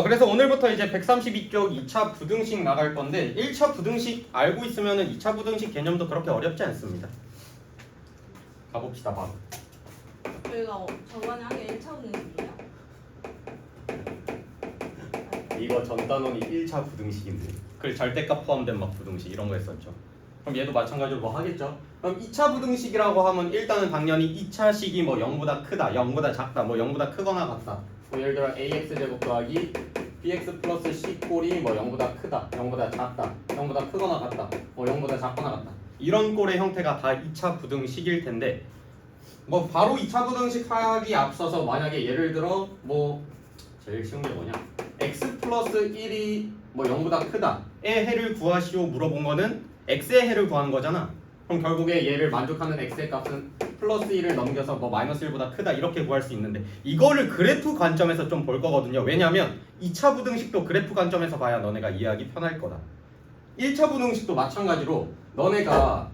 그래서 오늘부터 이제 132쪽 2차 부등식 나갈 건데 1차 부등식 알고 있으면은 2차 부등식 개념도 그렇게 어렵지 않습니다. 가봅시다 바로. 저희가 저번에 한 게 1차 분식이에요? 이거 전 단원이 1차 부등식인데 그 절대값 포함된 막 부등식 이런 거 했었죠. 그럼 얘도 마찬가지로 뭐 하겠죠. 그럼 2차 부등식이라고 하면 일단은 당연히 2차식이 뭐 0보다 크다, 0보다 작다, 뭐 0보다 크거나 같다. 뭐 예를 들어 ax 제곱 더하기 bx 플러스 c 꼴이 뭐 0보다 크다, 0보다 작다, 0보다 크거나 같다, 뭐 0보다 작거나 같다. 이런 꼴의 형태가 다 2차 부등식일 텐데 뭐 바로 2차 부등식 하기 앞서서 만약에 예를 들어 뭐 제일 쉬운 게 뭐냐? x 플러스 1이 뭐 0보다 크다의 해를 구하시오 물어본 거는 x의 해를 구하는 거잖아. 그럼 결국에 얘를 만족하는 x의 값은 플러스 1을 넘겨서 뭐 마이너스 1보다 크다 이렇게 구할 수 있는데 이거를 그래프 관점에서 좀 볼 거거든요. 왜냐면 2차 부등식도 그래프 관점에서 봐야 너네가 이해하기 편할 거다. 1차 부등식도 마찬가지로 너네가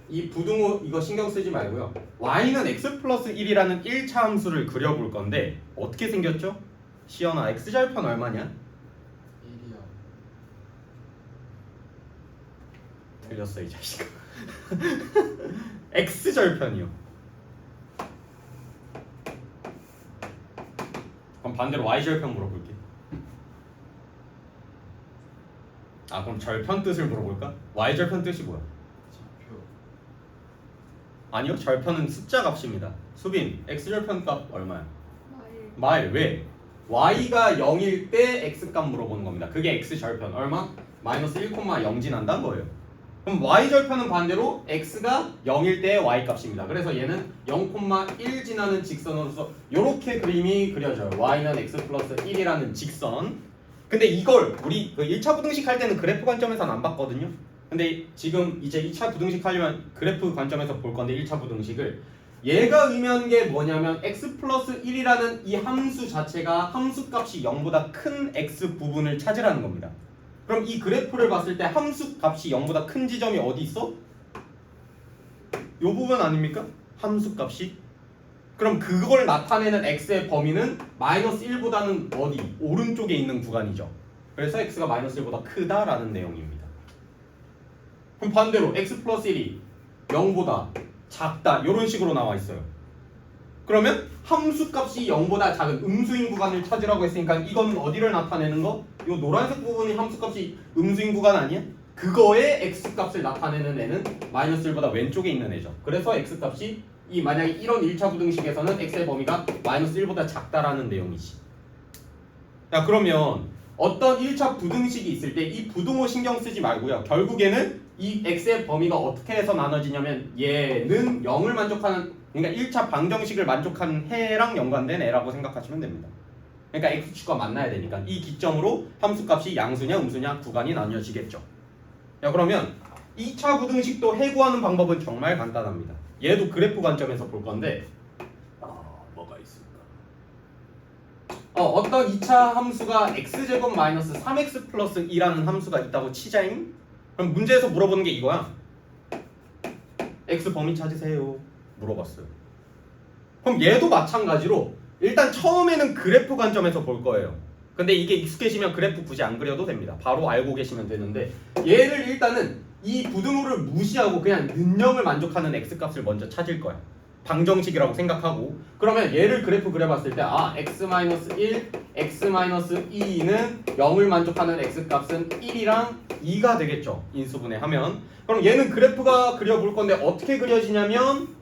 이 부등호 이거 신경 쓰지 말고요. y는 x 플러스 1이라는 1차 함수를 그려볼 건데 어떻게 생겼죠? 시연아 x절편 얼마냐? 1이요. 틀렸어 이 자식아. x절편이요. 그럼 반대로 y절편 물어볼게. 그럼 절편 뜻을 물어볼까? y절편 뜻이 뭐야? 좌표. 아니요, 절편은 숫자 값입니다. 수빈, x절편 값 얼마야? 마일. 마일. 왜? y가 0일 때 x값 물어보는 겁니다. 그게 x절편 얼마? 마이너스 1,0 지난다는 거예요. 그럼 y절편은 반대로 x가 0일 때 y값입니다. 그래서 얘는 0,1 지나는 직선으로서 이렇게 그림이 그려져요. y는 x 플러스 1이라는 직선. 근데 이걸 우리 그 1차 부등식 할 때는 그래프 관점에서는 안 봤거든요. 근데 지금 이제 2차 부등식 하려면 그래프 관점에서 볼 건데 1차 부등식을 얘가 의미하는 게 뭐냐면 x 플러스 1이라는 이 함수 자체가 함수값이 0보다 큰 x 부분을 찾으라는 겁니다. 그럼 이 그래프를 봤을 때 함수값이 0보다 큰 지점이 어디 있어? 이 부분 아닙니까? 함수값이? 그럼 그걸 나타내는 x의 범위는 마이너스 1보다는 어디? 오른쪽에 있는 구간이죠. 그래서 x가 마이너스 1보다 크다라는 내용입니다. 그럼 반대로 x 플러스 1이 0보다 작다 이런 식으로 나와 있어요. 그러면 함수값이 0보다 작은 음수인 구간을 찾으라고 했으니까 이건 어디를 나타내는 거? 이 노란색 부분이 함수값이 음수인 구간 아니야? 그거의 x값을 나타내는 애는 마이너스 1보다 왼쪽에 있는 애죠. 그래서 x값이 이 만약에 이런 1차 부등식에서는 x의 범위가 마이너스 1보다 작다라는 내용이지. 자, 그러면 어떤 1차 부등식이 있을 때 이 부등호 신경 쓰지 말고요. 결국에는 이 x의 범위가 어떻게 해서 나눠지냐면 얘는 0을 만족하는, 그러니까 1차 방정식을 만족하는 해랑 연관된 애라고 생각하시면 됩니다. 그러니까 x축과 만나야 되니까 이 기점으로 함수값이 양수냐 음수냐 구간이 나뉘어지겠죠. 자, 그러면 2차 부등식도 해구하는 방법은 정말 간단합니다. 얘도 그래프 관점에서 볼 건데 뭐가 있을까? 어떤 2차 함수가 x제곱 마이너스 3x 플러스 2라는 함수가 있다고 치자잉? 그럼 문제에서 물어보는 게 이거야. x 범위 찾으세요 물어봤어요. 그럼 얘도 마찬가지로 일단 처음에는 그래프 관점에서 볼 거예요. 근데 이게 익숙해지면 그래프 굳이 안 그려도 됩니다. 바로 알고 계시면 되는데 얘를 일단은 이 부등호를 무시하고 그냥 는영을 만족하는 x값을 먼저 찾을 거야. 방정식이라고 생각하고 그러면 얘를 그래프 그려봤을 때 x-1, x-2는 0을 만족하는 x값은 1이랑 2가 되겠죠. 인수분해하면. 그럼 얘는 그래프가 그려볼 건데 어떻게 그려지냐면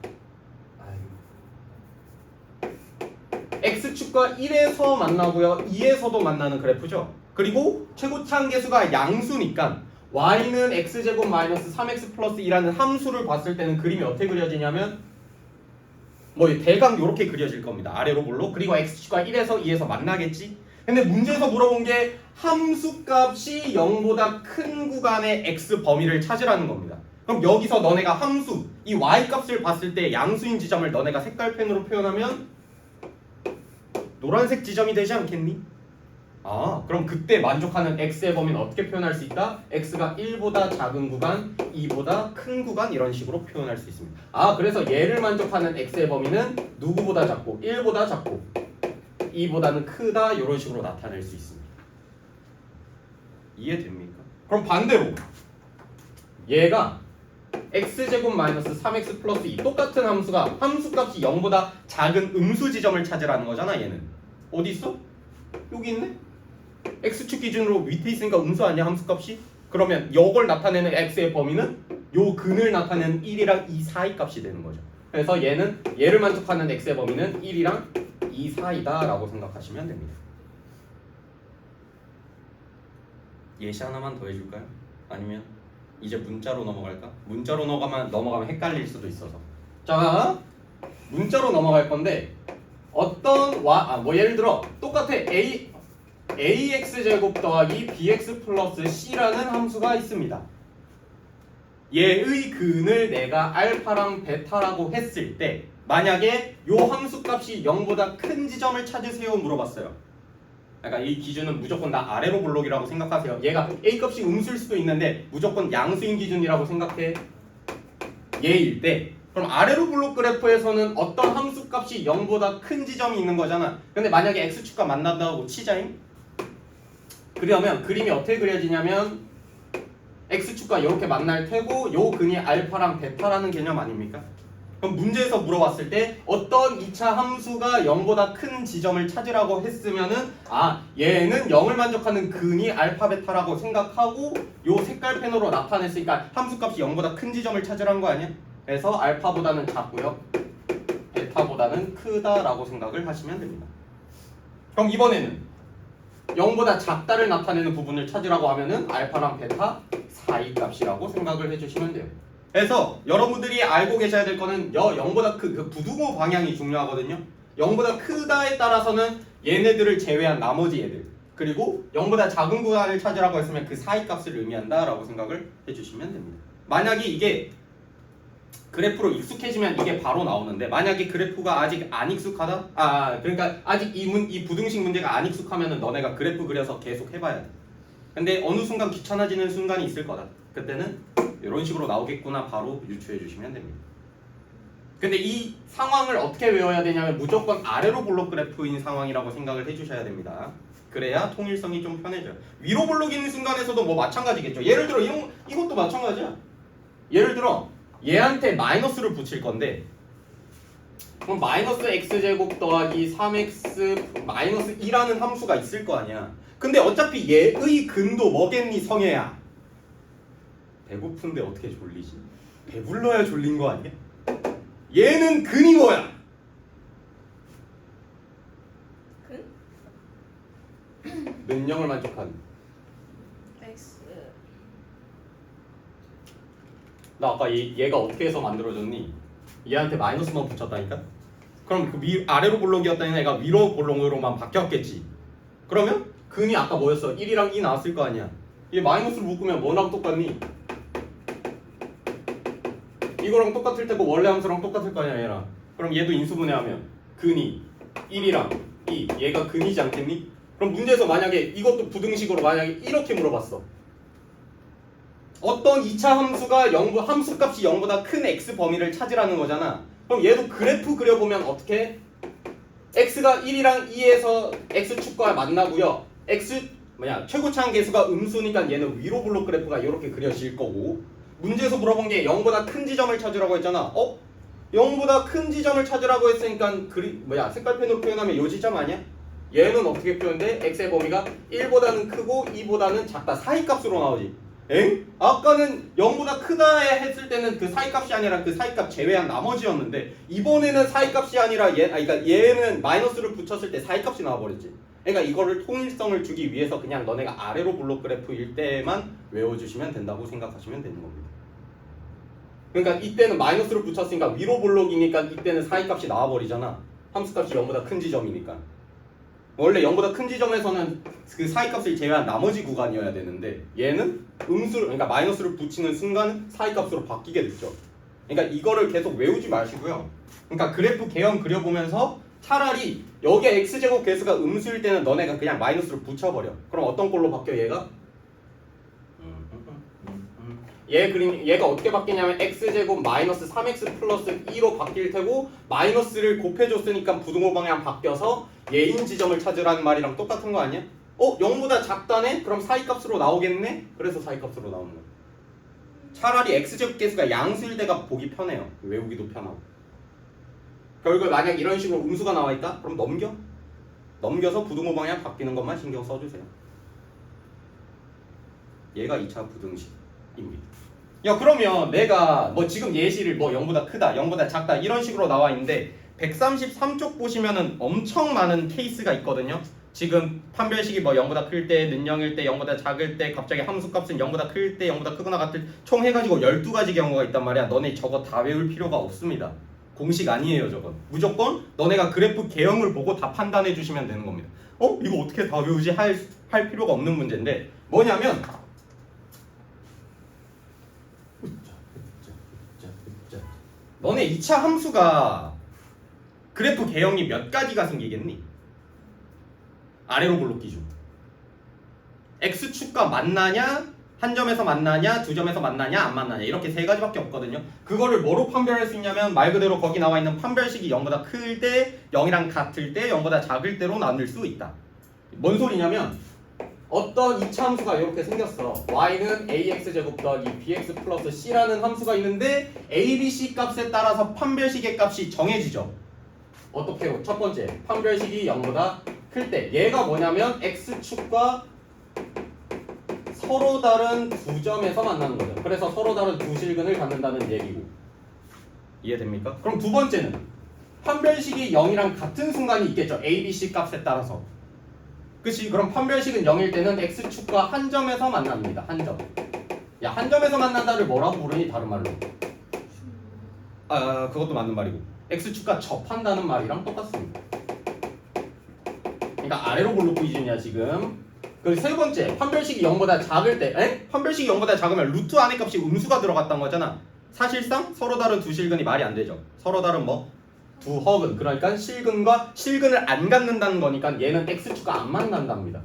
x축과 1에서 만나고요 2에서도 만나는 그래프죠. 그리고 최고차항계수가 양수니까 y는 x제곱 마이너스 3x 플러스 2라는 함수를 봤을 때는 그림이 어떻게 그려지냐면 뭐 대강 이렇게 그려질 겁니다. 아래로 물로. 그리고 x축과 1에서 2에서 만나겠지. 근데 문제에서 물어본 게 함수값이 0보다 큰 구간의 x 범위를 찾으라는 겁니다. 그럼 여기서 너네가 함수 이 y값을 봤을 때 양수인 지점을 너네가 색깔펜으로 표현하면 노란색 지점이 되지 않겠니? 그럼 그때 만족하는 x의 범위는 어떻게 표현할 수 있다? x가 1보다 작은 구간, 2보다 큰 구간 이런 식으로 표현할 수 있습니다. 그래서 얘를 만족하는 x의 범위는 누구보다 작고 1보다 작고 2보다는 크다 이런 식으로 나타낼 수 있습니다. 이해됩니까? 그럼 반대로 얘가 x제곱 마이너스 3x 플러스 2 똑같은 함수가 함수값이 0보다 작은 음수 지점을 찾으라는 거잖아. 얘는 어디 있어? 여기 있네? x축 기준으로 밑에 있으니까 음수 아니야 함수값이? 그러면 이걸 나타내는 x의 범위는 요 근을 나타내는 1이랑 2 사이 값이 되는 거죠. 그래서 얘를 만족하는 x의 범위는 1이랑 2 사이다 라고 생각하시면 됩니다. 예시 하나만 더 해줄까요? 아니면 이제 문자로 넘어갈까? 문자로 넘어가면 헷갈릴 수도 있어서. 자, 문자로 넘어갈 건데 어떤 예를 들어 똑같아. ax 제곱 더하기 bx 플러스 c라는 함수가 있습니다. 얘의 근을 내가 알파랑 베타라고 했을 때 만약에 요 함수값이 0보다 큰 지점을 찾으세요 물어봤어요. 그러니까 이 기준은 무조건 다 아래로 볼록이라고 생각하세요. 얘가 A값이 음수일 수도 있는데 무조건 양수인 기준이라고 생각해. 얘일 때 그럼 아래로 볼록 그래프에서는 어떤 함수값이 0보다 큰 지점이 있는 거잖아. 근데 만약에 X축과 만난다고 치자잉? 그러면 그림이 어떻게 그려지냐면 X축과 이렇게 만날 테고 요 근이 알파랑 베타라는 개념 아닙니까? 그럼 문제에서 물어봤을 때 어떤 2차 함수가 0보다 큰 지점을 찾으라고 했으면은 얘는 0을 만족하는 근이 알파 베타라고 생각하고 요 색깔 펜으로 나타냈으니까 함수값이 0보다 큰 지점을 찾으라는 거 아니야? 그래서 알파보다는 작고요 베타보다는 크다라고 생각을 하시면 됩니다. 그럼 이번에는 0보다 작다를 나타내는 부분을 찾으라고 하면은 알파랑 베타 사이 값이라고 생각을 해주시면 돼요. 그래서 여러분들이 알고 계셔야 될 거는 0보다 그 부등호 방향이 중요하거든요. 0보다 크다에 따라서는 얘네들을 제외한 나머지 애들 그리고 0보다 작은 구간을 찾으라고 했으면 그 사이 값을 의미한다 라고 생각을 해주시면 됩니다. 만약에 이게 그래프로 익숙해지면 이게 바로 나오는데 만약에 그래프가 아직 안 익숙하다? 그러니까 아직 이 부등식 문제가 안 익숙하면은 너네가 그래프 그려서 계속 해봐야 돼. 근데 어느 순간 귀찮아지는 순간이 있을 거다. 그때는 이런 식으로 나오겠구나 바로 유추해 주시면 됩니다. 근데 이 상황을 어떻게 외워야 되냐면 무조건 아래로 볼록 그래프인 상황이라고 생각을 해주셔야 됩니다. 그래야 통일성이 좀 편해져요. 위로 볼록인 순간에서도 뭐 마찬가지겠죠. 예를 들어 이것도 마찬가지야. 예를 들어 얘한테 마이너스를 붙일 건데 그럼 마이너스 x제곱 더하기 3x 마이너스 2라는 함수가 있을 거 아니야. 근데 어차피 얘의 근도 뭐겠니 성애야? 배고픈데 어떻게 졸리지? 배불러야 졸린 거 아니야? 얘는 근이 뭐야? 근? 몇 영을 만족하는? X. 나 아까 얘가 어떻게 해서 만들어졌니? 얘한테 마이너스만 붙였다니까? 그럼 그 아래로 볼록이었던 애가 위로 볼록으로만 바뀌었겠지. 그러면 근이 아까 뭐였어? 1이랑 2 나왔을 거 아니야. 얘 마이너스를 묶으면 뭐랑 똑같니? 이거랑 똑같을 테고 원래 함수랑 똑같을 거 아니야 얘랑. 그럼 얘도 인수분해하면 근이 1이랑 2 얘가 근이지 않겠니? 그럼 문제에서 만약에 이것도 부등식으로 만약에 이렇게 물어봤어. 어떤 2차 함수가 함수값이 0보다 큰 x 범위를 찾으라는 거잖아. 그럼 얘도 그래프 그려보면 어떻게? x가 1이랑 2에서 x축과 만나고요. 최고차항 계수가 음수니까 얘는 위로 볼록 그래프가 이렇게 그려질 거고 문제에서 물어본 게 0보다 큰 지점을 찾으라고 했잖아. 0보다 큰 지점을 찾으라고 했으니까 색깔펜으로 표현하면 이 지점 아니야? 얘는 어떻게 표현돼? x의 범위가 1보다는 크고 2보다는 작다 사이값으로 나오지. 엥? 아까는 0보다 크다 했을 때는 그 사이값이 아니라 그 사이값 제외한 나머지였는데 이번에는 사이값이 아니라 그러니까 얘는 마이너스를 붙였을 때 사이값이 나와버렸지. 그러니까 이거를 통일성을 주기 위해서 그냥 너네가 아래로 볼록 그래프일 때만 외워주시면 된다고 생각하시면 되는 겁니다. 그러니까 이때는 마이너스를 붙였으니까 위로 볼록이니까 이때는 사이값이 나와버리잖아. 함수값이 0보다 큰 지점이니까. 원래 0보다 큰 지점에서는 그 사이값을 제외한 나머지 구간이어야 되는데 얘는 그러니까 마이너스를 붙이는 순간 사이값으로 바뀌게 됐죠. 그러니까 이거를 계속 외우지 마시고요. 그러니까 그래프 개형 그려보면서 차라리 여기에 x제곱 계수가 음수일 때는 너네가 그냥 마이너스를 붙여버려. 그럼 어떤 꼴로 바뀌어 얘가? 얘가 어떻게 바뀌냐면 x제곱 마이너스 3x 플러스 2로 바뀔 테고 마이너스를 곱해줬으니까 부등호 방향 바뀌어서 얘인 지점을 찾으라는 말이랑 똑같은 거 아니야? 0보다 작다네? 그럼 사이값으로 나오겠네? 그래서 사이값으로 나오는 거야. 차라리 x제곱 계수가 양수일 때가 보기 편해요. 외우기도 편하고. 결국 만약 이런 식으로 음수가 나와 있다? 그럼 넘겨서 부등호 방향 바뀌는 것만 신경 써주세요. 얘가 2차 부등식입니다. 야 그러면 내가 뭐 지금 예시를 뭐 0보다 크다 0보다 작다 이런 식으로 나와 있는데 133쪽 보시면은 엄청 많은 케이스가 있거든요. 지금 판별식이 뭐 0보다 클 때, 는 0일 때, 0보다 작을 때, 갑자기 함수값은 0보다 클 때, 0보다 크거나 같을 총 해가지고 12가지 경우가 있단 말이야. 너네 저거 다 외울 필요가 없습니다. 공식 아니에요 저건. 무조건 너네가 그래프 개형을 보고 다 판단해 주시면 되는 겁니다. 이거 어떻게 다 외우지 할 필요가 없는 문제인데 뭐냐면 너네 2차 함수가 그래프 개형이 몇 가지가 생기겠니? 아래로 블록 기준. x축과 만나냐? 한 점에서 만나냐? 두 점에서 만나냐? 안 만나냐? 이렇게 세 가지밖에 없거든요. 그거를 뭐로 판별할 수 있냐면 말 그대로 거기 나와 있는 판별식이 0보다 클 때, 0이랑 같을 때, 0보다 작을 때로 나눌 수 있다. 뭔 소리냐면 어떤 2차 함수가 이렇게 생겼어. y는 ax제곱 더하기 bx 플러스 c라는 함수가 있는데 a, b, c 값에 따라서 판별식의 값이 정해지죠. 어떻게? 첫 번째, 판별식이 0보다 클 때 얘가 뭐냐면 x축과 서로 다른 두 점에서 만나는 거죠. 그래서 서로 다른 두 실근을 갖는다는 얘기고. 이해됩니까? 그럼 두 번째는 판별식이 0이랑 같은 순간이 있겠죠. a, b, c 값에 따라서. 그치? 그럼 판별식은 0일 때는 x축과 한 점에서 만납니다. 한 점. 야, 한 점에서 만난다를 뭐라고 부르니? 다른 말로. 그것도 맞는 말이고. x축과 접한다는 말이랑 똑같습니다. 그러니까 아래로 블록 기준이야 지금. 그리고 세 번째, 판별식이 0보다 작을 때, 판별식이 0보다 작으면 루트 안에 값이 음수가 들어갔던 거잖아. 사실상 서로 다른 두 실근이 말이 안 되죠. 서로 다른 뭐? 두 허근. 그러니까 실근과 실근을 안 갖는다는 거니까 얘는 x축과 안 만난답니다.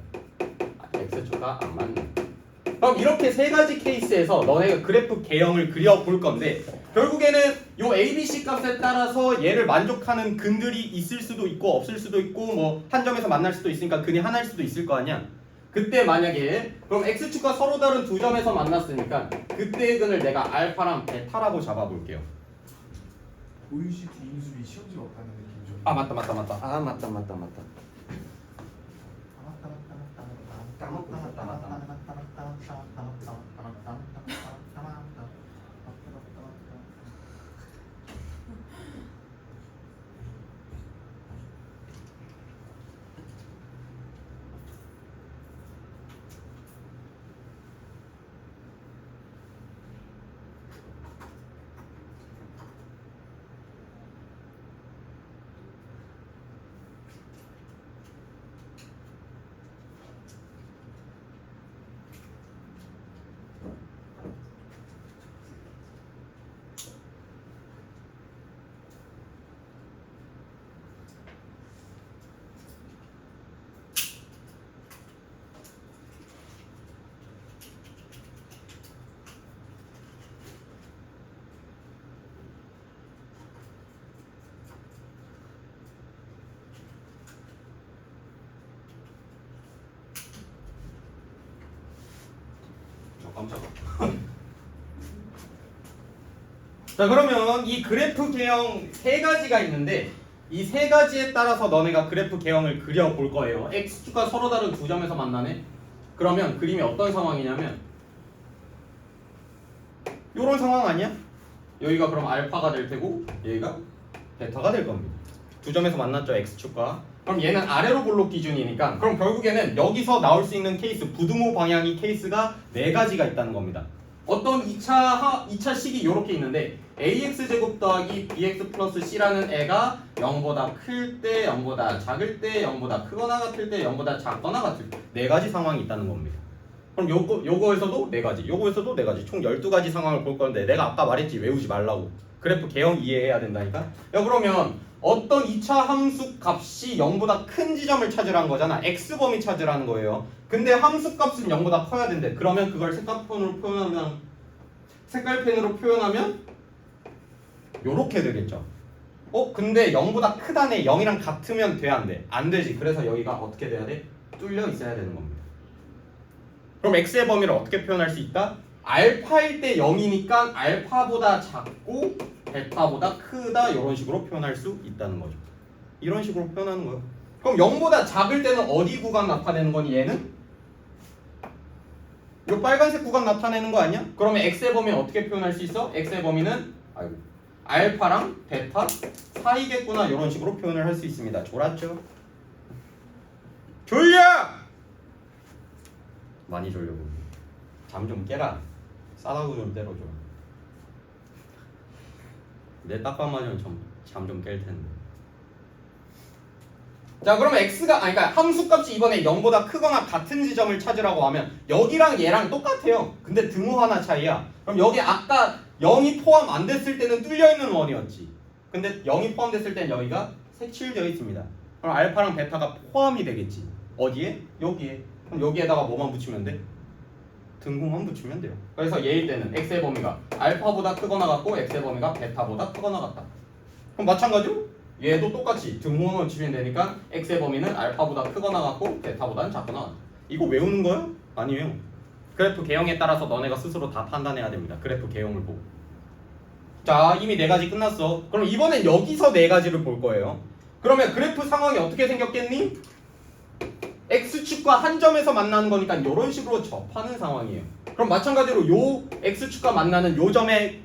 x축과 안 만난다. 그럼 이렇게 세 가지 케이스에서 너네가 그래프 개형을 그려볼 건데 결국에는 요 ABC 값에 따라서 얘를 만족하는 근들이 있을 수도 있고 없을 수도 있고 뭐 한 점에서 만날 수도 있으니까 근이 하나일 수도 있을 거 아니야. 그때 만약에 그럼 x축과 서로 다른 두 점에서 만났으니까 그때의 근을 내가 알파랑 베타라고 잡아볼게요. 보이시 뒤인수비 시험지가 없다는 느낌 좀. 맞다. 맞다. 깜짝아. 자 그러면 이 그래프 개형 세 가지가 있는데 이 세 가지에 따라서 너네가 그래프 개형을 그려볼 거예요. x축과 서로 다른 두 점에서 만나네. 그러면 그림이 어떤 상황이냐면 요런 상황 아니야? 여기가 그럼 알파가 될 테고 여기가 베타가 될 겁니다. 두 점에서 만났죠 x축과. 그럼 얘는 아래로 블록 기준이니까 그럼 결국에는 여기서 나올 수 있는 케이스 부등호 방향이 케이스가 네 가지가 있다는 겁니다. 어떤 2차 식이 이렇게 있는데 ax제곱 더하기 bx 플러스 c라는 애가 0보다 클 때, 0보다 작을 때, 0보다 크거나 같을 때, 0보다 작거나 같을 때 네 가지 상황이 있다는 겁니다. 그럼 요거에서도 네 가지, 요거에서도 네 가지, 총 12가지 상황을 볼 건데 내가 아까 말했지 외우지 말라고. 그래프 개형 이해해야 된다니까. 야 그러면 어떤 2차 함수 값이 0보다 큰 지점을 찾으라는 거잖아. x범위 찾으라는 거예요. 근데 함수 값은 0보다 커야 된대. 그러면 그걸 색깔폰으로 표현하면 색깔펜으로 표현하면 요렇게 되겠죠. 근데 0보다 크다네. 0이랑 같으면 돼, 안 돼? 안 되지. 그래서 여기가 어떻게 돼야 돼? 뚫려 있어야 되는 겁니다. 그럼 x의 범위를 어떻게 표현할 수 있다? 알파일 때 0이니까 알파보다 작고 베타보다 크다 이런 식으로 표현할 수 있다는 거죠. 이런 식으로 표현하는 거예요. 그럼 0보다 작을 때는 어디 구간 나타내는 거니 얘는? 이 빨간색 구간 나타내는 거 아니야? 그러면 x의 범위는 어떻게 표현할 수 있어? x의 범위는 알파랑 베타 사이겠구나 이런 식으로 표현을 할 수 있습니다. 졸았죠? 졸려! 많이 졸려고. 잠 좀 깨라. 싸다구 좀 때려줘. 내 딱밤 맞으면 잠 좀 깰 텐데. 자, 그러면 x가 그러니까 함수값이 이번에 0보다 크거나 같은 지점을 찾으라고 하면 여기랑 얘랑 똑같아요. 근데 등호 하나 차이야. 그럼 여기 아까 0이 포함 안 됐을 때는 뚫려 있는 원이었지. 근데 0이 포함됐을 때는 여기가 색칠되어 있습니다. 그럼 알파랑 베타가 포함이 되겠지. 어디에? 여기에. 그럼 여기에다가 뭐만 붙이면 돼? 등호만 붙이면 돼요. 그래서 얘일 때는 x의 범위가 알파보다 크거나 같고 x의 범위가 베타보다 크거나 같다. 그럼 마찬가지로 얘도 똑같이 등호만 붙이면 되니까 x의 범위는 알파보다 크거나 같고 베타보다는 작거나 같다. 이거 외우는 거야? 아니에요. 그래프 개형에 따라서 너네가 스스로 다 판단해야 됩니다. 그래프 개형을 보고. 자, 이미 4가지 끝났어. 그럼 이번엔 여기서 4가지를 볼 거예요. 그러면 그래프 상황이 어떻게 생겼겠니? x축과 한 점에서 만나는 거니까 이런 식으로 접하는 상황이에요. 그럼 마찬가지로 요 x축과 만나는 요 점에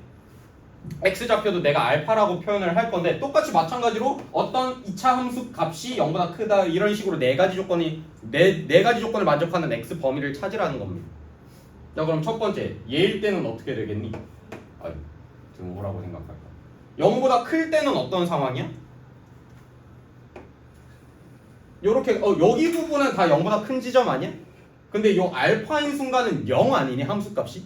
x좌표도 내가 알파라고 표현을 할 건데 똑같이 마찬가지로 어떤 2차 함수 값이 0보다 크다 이런 식으로 4가지 조건이 네 가지 조건을 만족하는 x 범위를 찾으라는 겁니다. 자, 그럼 첫 번째 얘일 때는 어떻게 되겠니? 등호라고 생각할까? 0보다 클 때는 어떤 상황이야? 요렇게 여기 부분은 다 0보다 큰 지점 아니야? 근데 요 알파인 순간은 0 아니니 함수값이?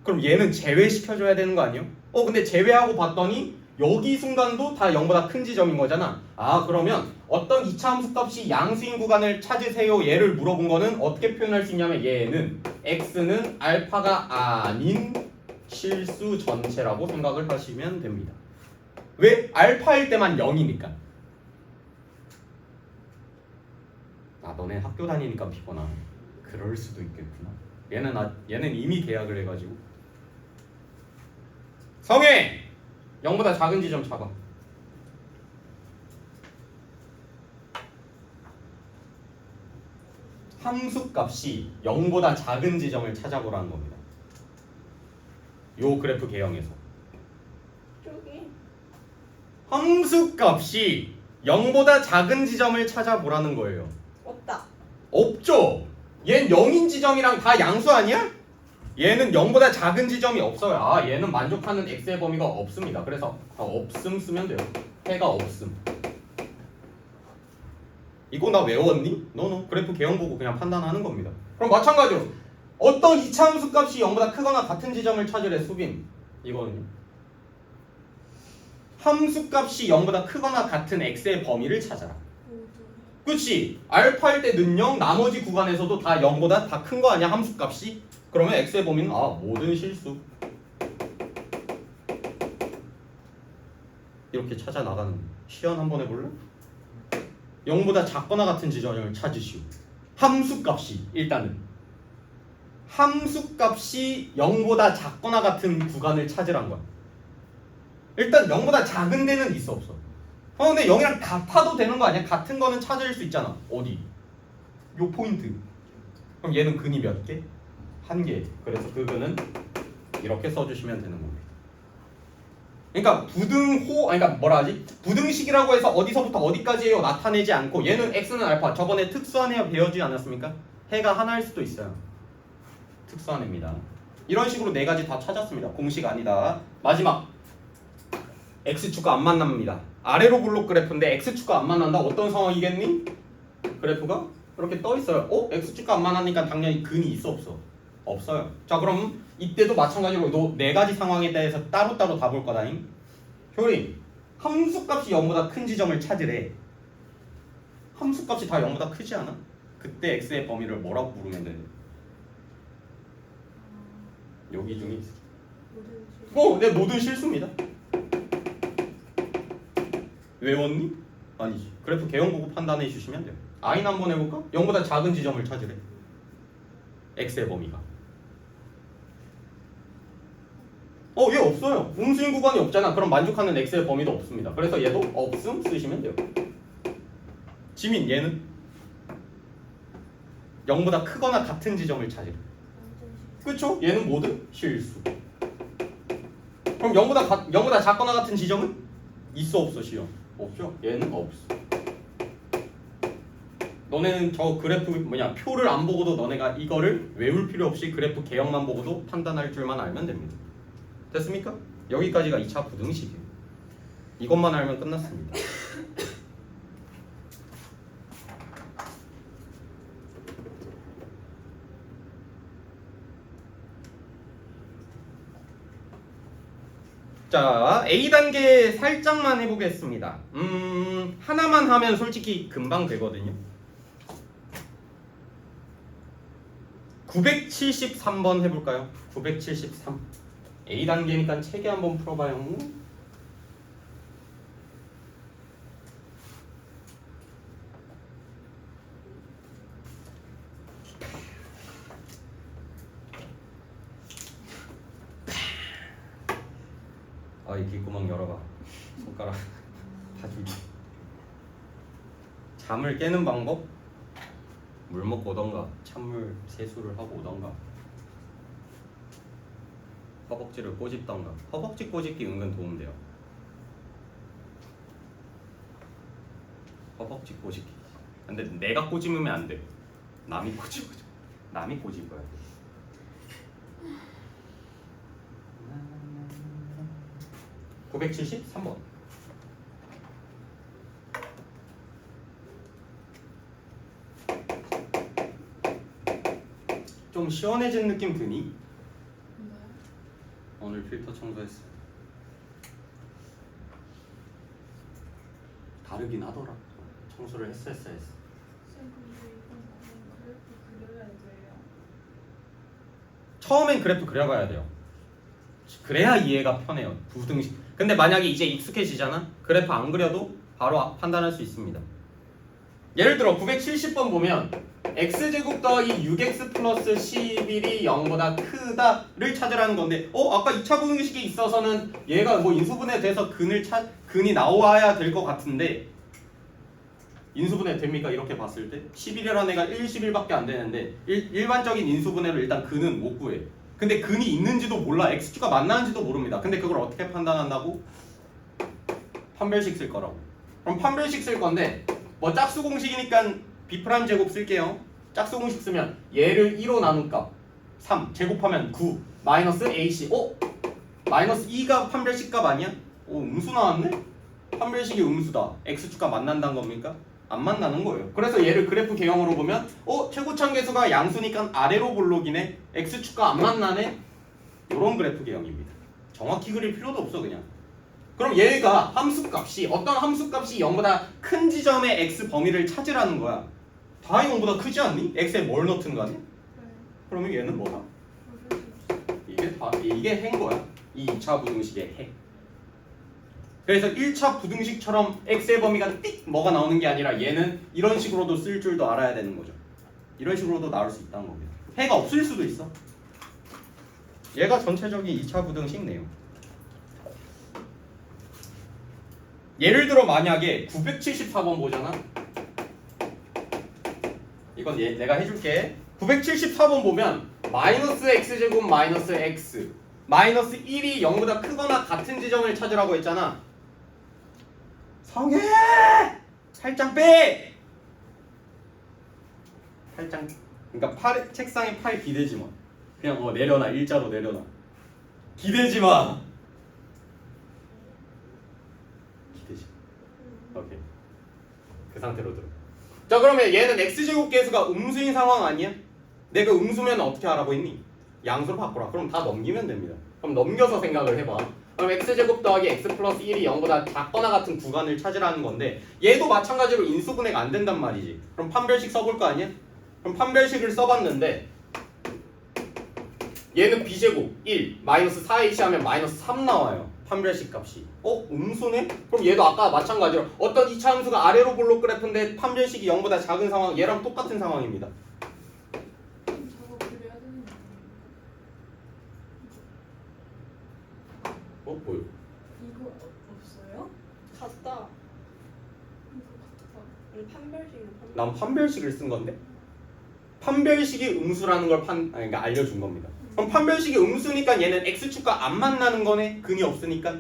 그럼 얘는 제외시켜줘야 되는 거 아니에요? 근데 제외하고 봤더니 여기 순간도 다 0보다 큰 지점인 거잖아. 그러면 어떤 2차 함수값이 양수인 구간을 찾으세요 얘를 물어본 거는 어떻게 표현할 수 있냐면 얘는 x는 알파가 아닌 실수 전체라고 생각을 하시면 됩니다. 왜? 알파일 때만 0이니까. 너네 학교 다니니까 피곤하. 그럴 수도 있겠구나. 얘는 이미 계약을 해가지고. 성애! 0보다 작은 지점 잡아. 함수값이 0보다 작은 지점을 찾아보라는 겁니다. 요 그래프 개형에서 저기 함수값이 0보다 작은 지점을 찾아보라는 거예요. 없다. 없죠? 얘는 0인 지점이랑 다 양수 아니야? 얘는 0보다 작은 지점이 없어요. 얘는 만족하는 x의 범위가 없습니다. 그래서 없음 쓰면 돼요. 해가 없음. 이거 나 외웠니? 너너 그래프 개형 보고 그냥 판단하는 겁니다. 그럼 마찬가지로 어떤 2차 함수 값이 0보다 크거나 같은 지점을 찾으래. 수빈 이거는요. 함수 값이 0보다 크거나 같은 x의 범위를 찾아라. 그치? 알파일 때는 0, 나머지 구간에서도 다 0보다 다 큰 거 아니야 함수 값이? 그러면 x의 범위는 모든 실수 이렇게 찾아 나가는 시연 한번 해볼래? 0보다 작거나 같은 지점을 찾으시오. 함수 값이 일단은 함수 값이 0보다 작거나 같은 구간을 찾으란 거야. 일단 0보다 작은 데는 있어 없어? 근데 0이랑 같아도 되는 거 아니야? 같은 거는 찾을 수 있잖아. 어디? 요 포인트. 그럼 얘는 근이 몇 개? 1개. 그래서 그 근은 이렇게 써주시면 되는 겁니다. 그러니까 부등식이라고 해서 어디서부터 어디까지예요 나타내지 않고 얘는 x는 알파. 저번에 특수한 해 배워주지 않았습니까? 해가 하나일 수도 있어요. 특수한 해입니다. 이런 식으로 4가지 다 찾았습니다. 공식 아니다. 마지막 x축과 안 만납니다. 아래로 블록 그래프인데 x축과 안 만난다? 어떤 상황이겠니? 그래프가 이렇게 떠 있어요. x축과 안 만나니까 당연히 근이 있어 없어? 없어요. 자, 그럼 이때도 마찬가지로 4가지 상황에 대해서 따로따로 다 볼 거다잉. 효린, 함수값이 0보다 큰 지점을 찾으래. 함수값이 다 0보다 크지 않아? 그때 x의 범위를 뭐라고 부르면 돼? 여기 중에 있어. 모든 네, 모든 실수입니다. 외웠니? 아니지. 그래프 개형 보고 판단해 주시면 돼요. I는 한번 해볼까? 0보다 작은 지점을 찾으래. X의 범위가. 얘 없어요. 음수인 구간이 없잖아. 그럼 만족하는 X의 범위도 없습니다. 그래서 얘도 없음 쓰시면 돼요. 지민 얘는 0보다 크거나 같은 지점을 찾으래. 그쵸? 얘는 모두 실수. 그럼 0보다 작거나 같은 지점은 있어 없어 시험? 없죠? 얘는 없어. 너네는 저 그래프 표를 안 보고도 너네가 이거를 외울 필요 없이 그래프 개형만 보고도 판단할 줄만 알면 됩니다. 됐습니까? 여기까지가 2차 부등식이에요. 이것만 알면 끝났습니다. 자, A단계 살짝만 해보겠습니다. 하나만 하면 솔직히 금방 되거든요. 973번 해볼까요? 973. A단계니까 책에 한번 풀어봐요. 이 귓구멍 열어봐. 손가락 봐주기. 잠을 깨는 방법? 물 먹고 오던가 찬물 세수를 하고 오던가 허벅지를 꼬집던가. 허벅지 꼬집기 은근 도움돼요. 허벅지 꼬집기. 근데 내가 꼬집으면 안 돼. 남이 꼬집어줘. 남이 꼬집어야 돼. 음... 973번. 좀 시원해진 느낌 드니? 오늘 필터 청소했어. 다르긴 하더라. 청소를 했어. 쌤 근데 이건 그래프 그려야 돼요. 처음엔 그래프 그려봐야 돼요. 그래야 이해가 편해요. 부등식. 근데 만약에 이제 익숙해지잖아? 그래프 안 그려도 바로 판단할 수 있습니다. 예를 들어 970번 보면 x제곱 더하기 6x 플러스 11이 0보다 크다를 찾으라는 건데 아까 2차 부등식이 있어서는 얘가 뭐 인수분해 돼서 근이 나와야 될 것 같은데 인수분해 됩니까? 이렇게 봤을 때 11이라는 애가 1, 11밖에 안 되는데 일반적인 인수분해로 일단 근은 못 구해. 근데 근이 있는지도 몰라. x축가 만나는지도 모릅니다. 근데 그걸 어떻게 판단한다고? 판별식 쓸 거라고. 그럼 판별식 쓸 건데 뭐 짝수 공식이니까 b' 제곱 쓸게요. 짝수 공식 쓰면 얘를 2로 나눈 값 3 제곱하면 9 마이너스 ac. 마이너스 2가 판별식 값 아니야? 음수 나왔네? 판별식이 음수다. x축가 만난다는 겁니까? 안 만나는 거예요. 그래서 얘를 그래프 개형으로 보면 최고참 계수가 양수니까 아래로 볼록이네. x축가 안 만나네. 요런 그래프 개형입니다. 정확히 그릴 필요도 없어 그냥. 그럼 얘가 함수값이 어떤 함수값이 0보다 큰 지점의 x 범위를 찾으라는 거야. 다 0보다 크지 않니? x에 뭘 넣든 간에? 그러면 얘는 뭐다? 이게 해인 거야. 이 2차 부등식의 해. 그래서 1차 부등식처럼 x의 범위가 띡 뭐가 나오는 게 아니라 얘는 이런 식으로도 쓸 줄도 알아야 되는 거죠. 이런 식으로도 나올 수 있다는 겁니다. 해가 없을 수도 있어. 얘가 전체적인 2차 부등식 내용. 예를 들어 만약에 974번 보잖아. 이건 내가 해줄게. 974번 보면 마이너스 x제곱 마이너스 x 마이너스 1이 0보다 크거나 같은 지점을 찾으라고 했잖아. 성해! 살짝 빼! 살짝. 그러니까 책상에 팔 기대지 마. 그냥 내려놔. 일자로 내려놔. 기대지 마. 기대지 마. 오케이. 그 상태로 들어. 자, 그러면 얘는 x제곱 계수가 음수인 상황 아니야? 내가 음수면 어떻게 하라고 했니? 양수로 바꾸라. 그럼 다 넘기면 됩니다. 그럼 넘겨서 생각을 해봐. 그럼 x제곱 더하기 x 플러스 1이 0보다 작거나 같은 구간을 찾으라는 건데 얘도 마찬가지로 인수분해가 안 된단 말이지. 그럼 판별식 써볼 거 아니야? 그럼 판별식을 써봤는데 얘는 b제곱 1 마이너스 4h 하면 마이너스 3 나와요. 판별식 값이. 음수네? 그럼 얘도 아까 마찬가지로 어떤 이차 함수가 아래로 볼록 그래프인데 판별식이 0보다 작은 상황, 얘랑 똑같은 상황입니다. 저거 그려야 되는 거 뭐요? 이거 없어요? 같다. 이거 같다. 우리 판별식이랑 난 판별식을 쓴 건데? 판별식이 음수라는 걸 그러니까 알려준 겁니다. 그럼 판별식이 음수니까 얘는 x축과 안 만나는 거네. 근이 없으니까.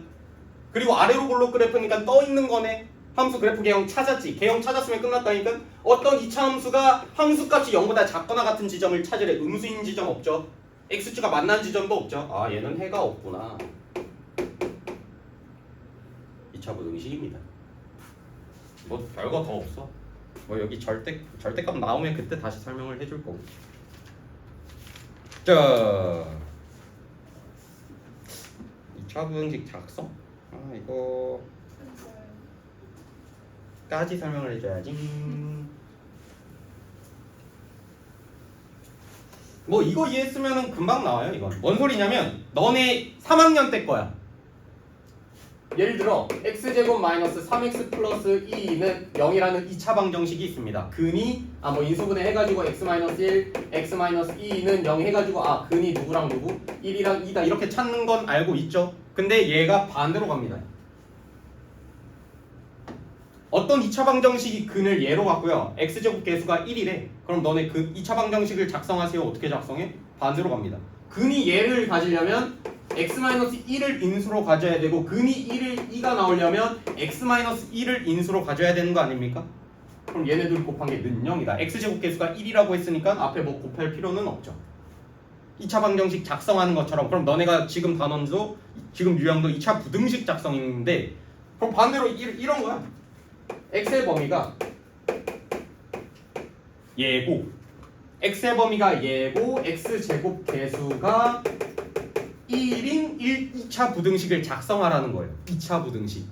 그리고 아래로 볼록 그래프니까 떠 있는 거네. 함수 그래프 개형 찾았지. 개형 찾았으면 끝났다니까. 어떤 이차 함수가 함수값이 0보다 작거나 같은 지점을 찾으래. 음수인 지점 없죠. x축과 만나는 지점도 없죠. 아, 얘는 해가 없구나. 2차 부등식입니다. 뭐 별거 더 없어. 뭐 여기 절대값 나오면 그때 다시 설명을 해줄 거고. 자, 2차 부등식 작성. 이거까지 설명을 해줘야지. 뭐 이거 이해했으면은 금방 나와요. 이건 뭔 소리냐면 너네 3학년 때 거야. 예를 들어 x제곱 마이너스 3x 플러스 2는 0이라는 2차 방정식이 있습니다. 근이 뭐 인수분해 해가지고 x 마이너스 1, x 마이너스 2는 0 해가지고 근이 누구랑 누구? 1이랑 2다 이렇게 찾는 건 알고 있죠? 근데 얘가 반대로 갑니다. 어떤 2차 방정식이 근을 예로 갖고요. x제곱 계수가 1이래. 그럼 너네 그 2차 방정식을 작성하세요. 어떻게 작성해? 반대로 갑니다. 근이 얘를 가지려면 x-1을 인수로 가져야 되고 근이 2가 나오려면 x-1을 인수로 가져야 되는 거 아닙니까? 그럼 얘네들 곱한 게 는 0이다. x제곱 계수가 1이라고 했으니까 앞에 뭐 곱할 필요는 없죠. 2차 방정식 작성하는 것처럼. 그럼 너네가 지금 단원도 지금 유형도 2차 부등식 작성인데 그럼 반대로 이런 거야. x의 범위가 얘고 x의 범위가 얘고 x제곱 계수가 1인 2차 부등식을 작성하라는 거예요. 2차 부등식.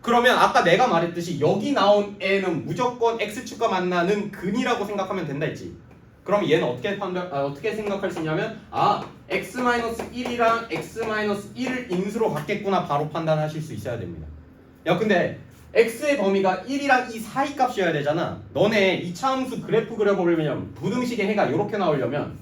그러면 아까 내가 말했듯이 여기 나온 애는 무조건 x축과 만나는 근이라고 생각하면 된다 했지. 그럼 얘는 어떻게 생각할 수 있냐면 x-1이랑 x-1을 인수로 갖겠구나 바로 판단하실 수 있어야 됩니다. 야 근데 x의 범위가 1이랑 2 사이 값이어야 되잖아. 너네 2차 함수 그래프 그려보려면 부등식의 해가 이렇게 나오려면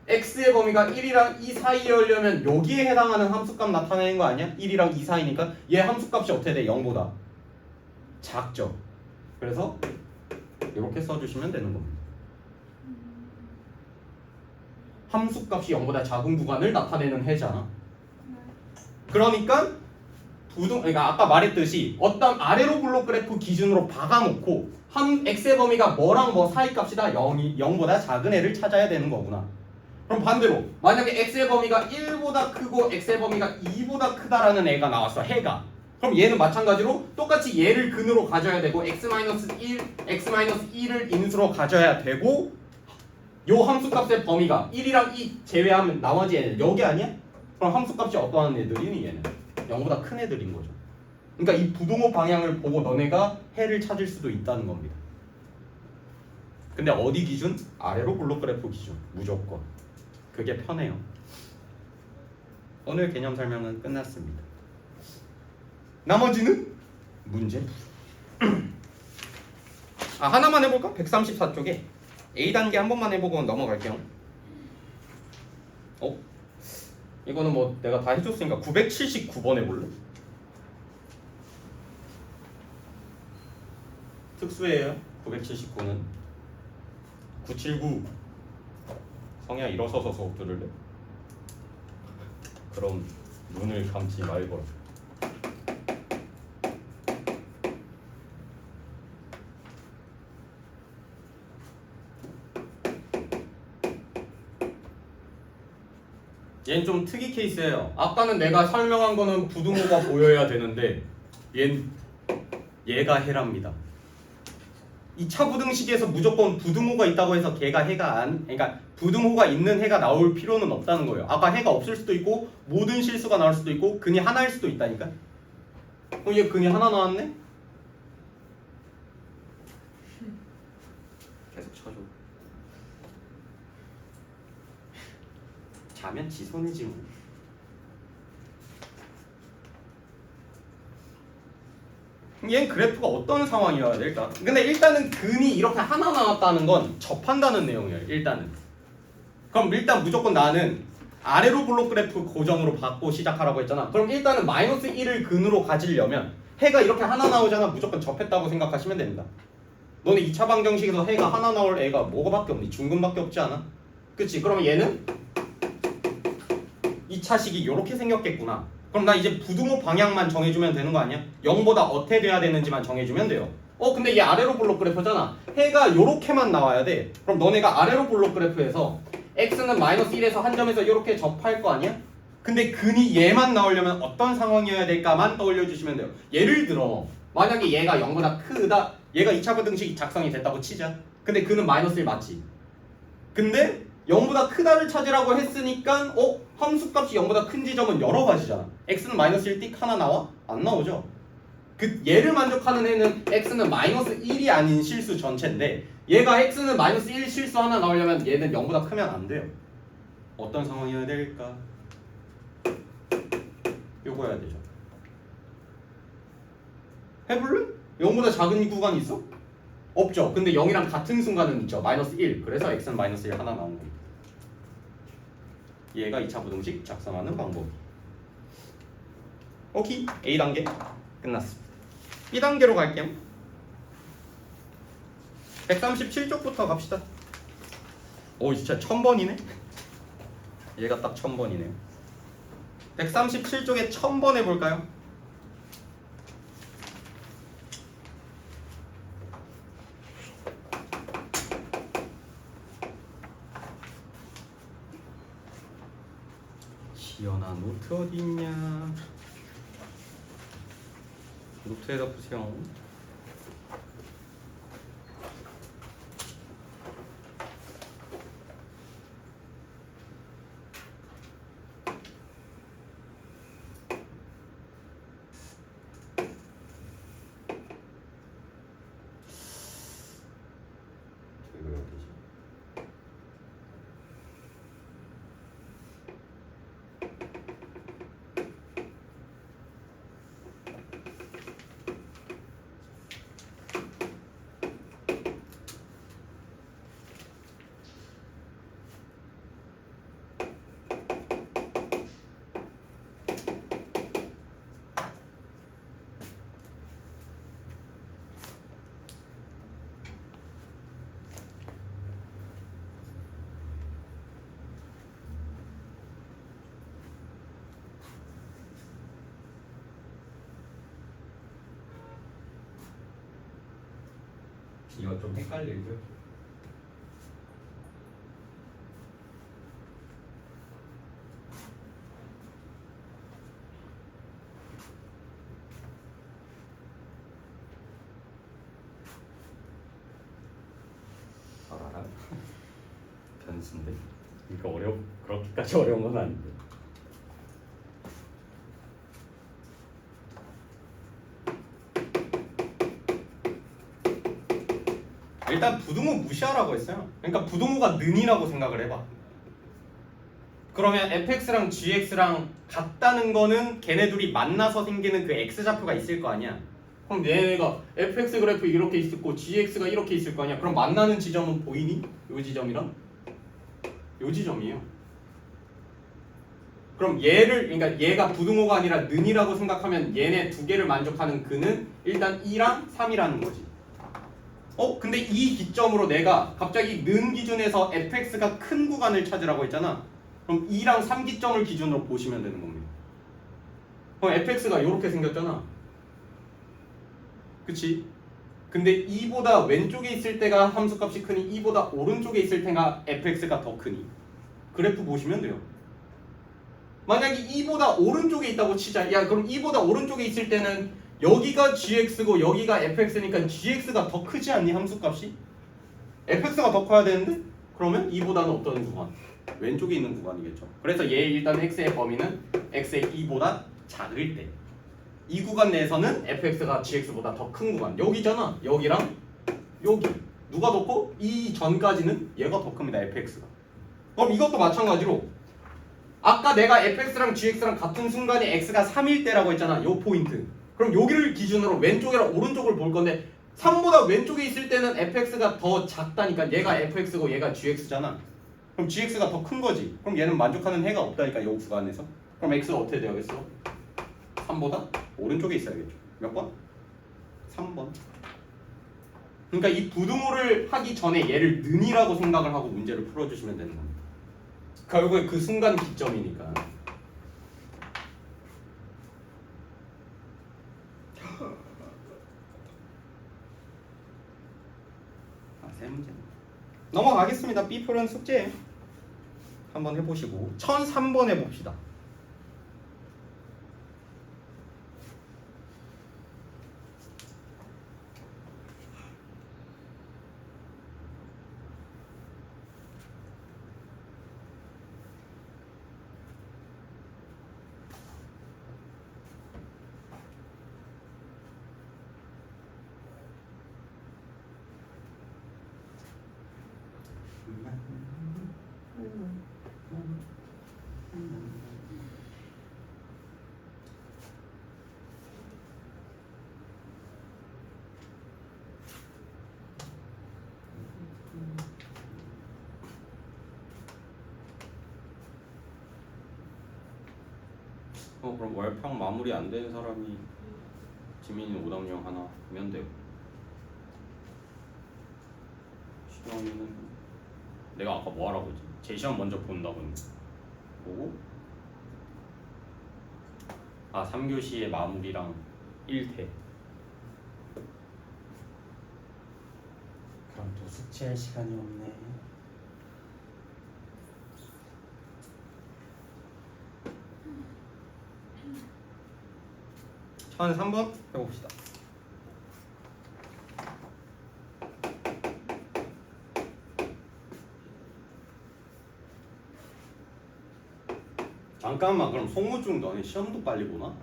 x의 범위가 1이랑 2 사이여려면 여기에 해당하는 함수값 나타내는 거 아니야? 1이랑 2 사이니까 얘 함수값이 어떻게 돼? 0보다 작죠. 그래서 이렇게 써주시면 되는 겁니다. 함수값이 0보다 작은 구간을 나타내는 해잖아. 그러니까 그러니까 아까 말했듯이 어떤 아래로 블록 그래프 기준으로 박아놓고 x의 범위가 뭐랑 뭐 사이 값이다 0보다 작은 애를 찾아야 되는 거구나. 그럼 반대로 만약에 x의 범위가 1보다 크고 x의 범위가 2보다 크다라는 애가 나왔어. 해가. 그럼 얘는 마찬가지로 똑같이 얘를 근으로 가져야 되고 x-1, x-2를 인수로 가져야 되고 요 함수값의 범위가 1이랑 2 제외하면 나머지 애는 여기 아니야? 그럼 함수값이 어떠한 애들이니 얘는? 0보다 큰 애들인 거죠. 그러니까 이 부동호 방향을 보고 너네가 해를 찾을 수도 있다는 겁니다. 근데 어디 기준? 아래로 블록 그래프 기준. 무조건. 그게 편해요. 오늘 개념 설명은 끝났습니다. 나머지는 문제. 하나만 해볼까? 134쪽에 A단계 한 번만 해보고 넘어갈게요. 이거는 뭐 내가 다 해줬으니까 979번 해볼래? 특수예요. 979는 979 성희야 일어서서 수업 들을래? 그럼 눈을 감지 말거라. 얘는 좀 특이 케이스예요. 아까는 내가 설명한 거는 부등호가 보여야 되는데 얘가 해랍니다. 2차 부등식에서 무조건 부등호가 있다고 해서 걔가 해가 그러니까 부등호가 있는 해가 나올 필요는 없다는 거예요. 아까 해가 없을 수도 있고 모든 실수가 나올 수도 있고 근이 하나일 수도 있다니까. 얘 근이 하나 나왔네? 계속 쳐줘. 자면 지 손이지 뭐. 얘는 그래프가 어떤 상황이어야 될까? 근데 일단은 근이 이렇게 하나 나왔다는 건 접한다는 내용이에요. 일단은. 그럼 일단 무조건 나는 아래로 블록 그래프 고정으로 받고 시작하라고 했잖아. 그럼 일단은 마이너스 1을 근으로 가지려면 해가 이렇게 하나 나오잖아. 무조건 접했다고 생각하시면 됩니다. 너네 2차 방정식에서 해가 하나 나올 애가 뭐가밖에 없니? 중근밖에 없지 않아? 그치? 그럼 얘는 2차식이 이렇게 생겼겠구나. 그럼 나 이제 부등호 방향만 정해주면 되는 거 아니야? 0보다 어떻게 돼야 되는지만 정해주면 돼요. 근데 얘 아래로 블록 그래프잖아. 해가 요렇게만 나와야 돼. 그럼 너네가 아래로 블록 그래프에서 x는 마이너스 1에서 한 점에서 이렇게 접할 거 아니야? 근데 근이 얘만 나오려면 어떤 상황이어야 될까만 떠올려 주시면 돼요. 예를 들어 만약에 얘가 0보다 크다. 얘가 2차 부등식이 작성이 됐다고 치자. 근데 근은 마이너스 1 맞지? 근데 0보다 크다를 찾으라고 했으니까 함수값이 0보다 큰 지점은 여러 가지잖아. x는 마이너스 1 띡 하나 나와? 안 나오죠? 그 얘를 만족하는 애는 x는 마이너스 1이 아닌 실수 전체인데 얘가 x는 마이너스 1 실수 하나 나오려면 얘는 0보다 크면 안 돼요. 어떤 상황이어야 될까? 요거여야 되죠. 해볼래? 0보다 작은 구간이 있어? 없죠. 근데 0이랑 같은 순간은 있죠. 마이너스 1. 그래서 x는 마이너스 1 하나 나온 겁니다. 얘가 2차 부등식 작성하는 방법. 오케이. A단계 끝났습니다. B단계로 갈게요. 137쪽부터 갑시다. 오 진짜 1000번이네. 얘가 딱 1000번이네요. 137쪽에 1000번 해볼까요? 시연아 노트 어디 있냐? 노트에다 보세요. 이거 좀 헷갈리죠? 알아라. 변수인데 이거 그렇게까지 어려운 건 아닌데. 일단 부등호 무시하라고 했어요. 그러니까 부등호가 는이라고 생각을 해봐. 그러면 fx랑 gx랑 같다는 거는 걔네 둘이 만나서 생기는 그 x좌표가 있을 거 아니야. 그럼 얘네가 fx 그래프 이렇게 있었고 gx가 이렇게 있을 거 아니야. 그럼 만나는 지점은 보이니? 요 지점이랑 요 지점이에요. 그럼 그러니까 얘가 부등호가 아니라 는이라고 생각하면 얘네 두 개를 만족하는 그는 일단 2랑 3이라는 거지. 근데 이 기점으로 내가 갑자기 는 기준에서 fx가 큰 구간을 찾으라고 했잖아. 그럼 2랑 3 기점을 기준으로 보시면 되는 겁니다. 그럼 fx가 이렇게 생겼잖아. 그치? 근데 2보다 왼쪽에 있을 때가 함수값이 크니 2보다 오른쪽에 있을 때가 fx가 더 크니 그래프 보시면 돼요. 만약에 2보다 오른쪽에 있다고 치자. 야 그럼 2보다 오른쪽에 있을 때는 여기가 gx고 여기가 fx니까 gx가 더 크지 않니 함수값이? fx가 더 커야 되는데? 그러면 2보다는 어떤 구간? 왼쪽에 있는 구간이겠죠. 그래서 얘 일단 x의 범위는 x의 2보다 작을 때 이 구간 내에서는 fx가 gx보다 더 큰 구간 여기잖아. 여기랑 여기 누가 더 커? 이 전까지는 얘가 더 큽니다. fx가. 그럼 이것도 마찬가지로 아까 내가 fx랑 gx랑 같은 순간에 x가 3일 때라고 했잖아. 요 포인트. 그럼 여기를 기준으로 왼쪽이랑 오른쪽을 볼 건데 3보다 왼쪽에 있을 때는 fx가 더 작다니까. 얘가 fx고 얘가 gx잖아. 그럼 gx가 더 큰 거지. 그럼 얘는 만족하는 해가 없다니까, 요 구간에서. 그럼 x가 어떻게 되어야겠어? 3보다 오른쪽에 있어야겠죠. 몇 번? 3번. 그러니까 이 부등호를 하기 전에 얘를 는이라고 생각을 하고 문제를 풀어주시면 되는 겁니다. 결국에 그 순간 기점이니까. 세 문제. 넘어가겠습니다. B표는 숙제 한번 해보시고 1003번 해봅시다. 그럼 월평 마무리 안 된 사람이 지민이 오답용 하나 하면 되고, 시험이는 내가 아까 뭐 하라고 했지? 제 시험 먼저 본다고 했는데 보고 3교시의 마무리랑 1태. 그럼 또 숙제할 시간이 없네. 한 3번 해봅시다. 잠깐만, 그럼 송무중 너네 시험도 빨리 보나?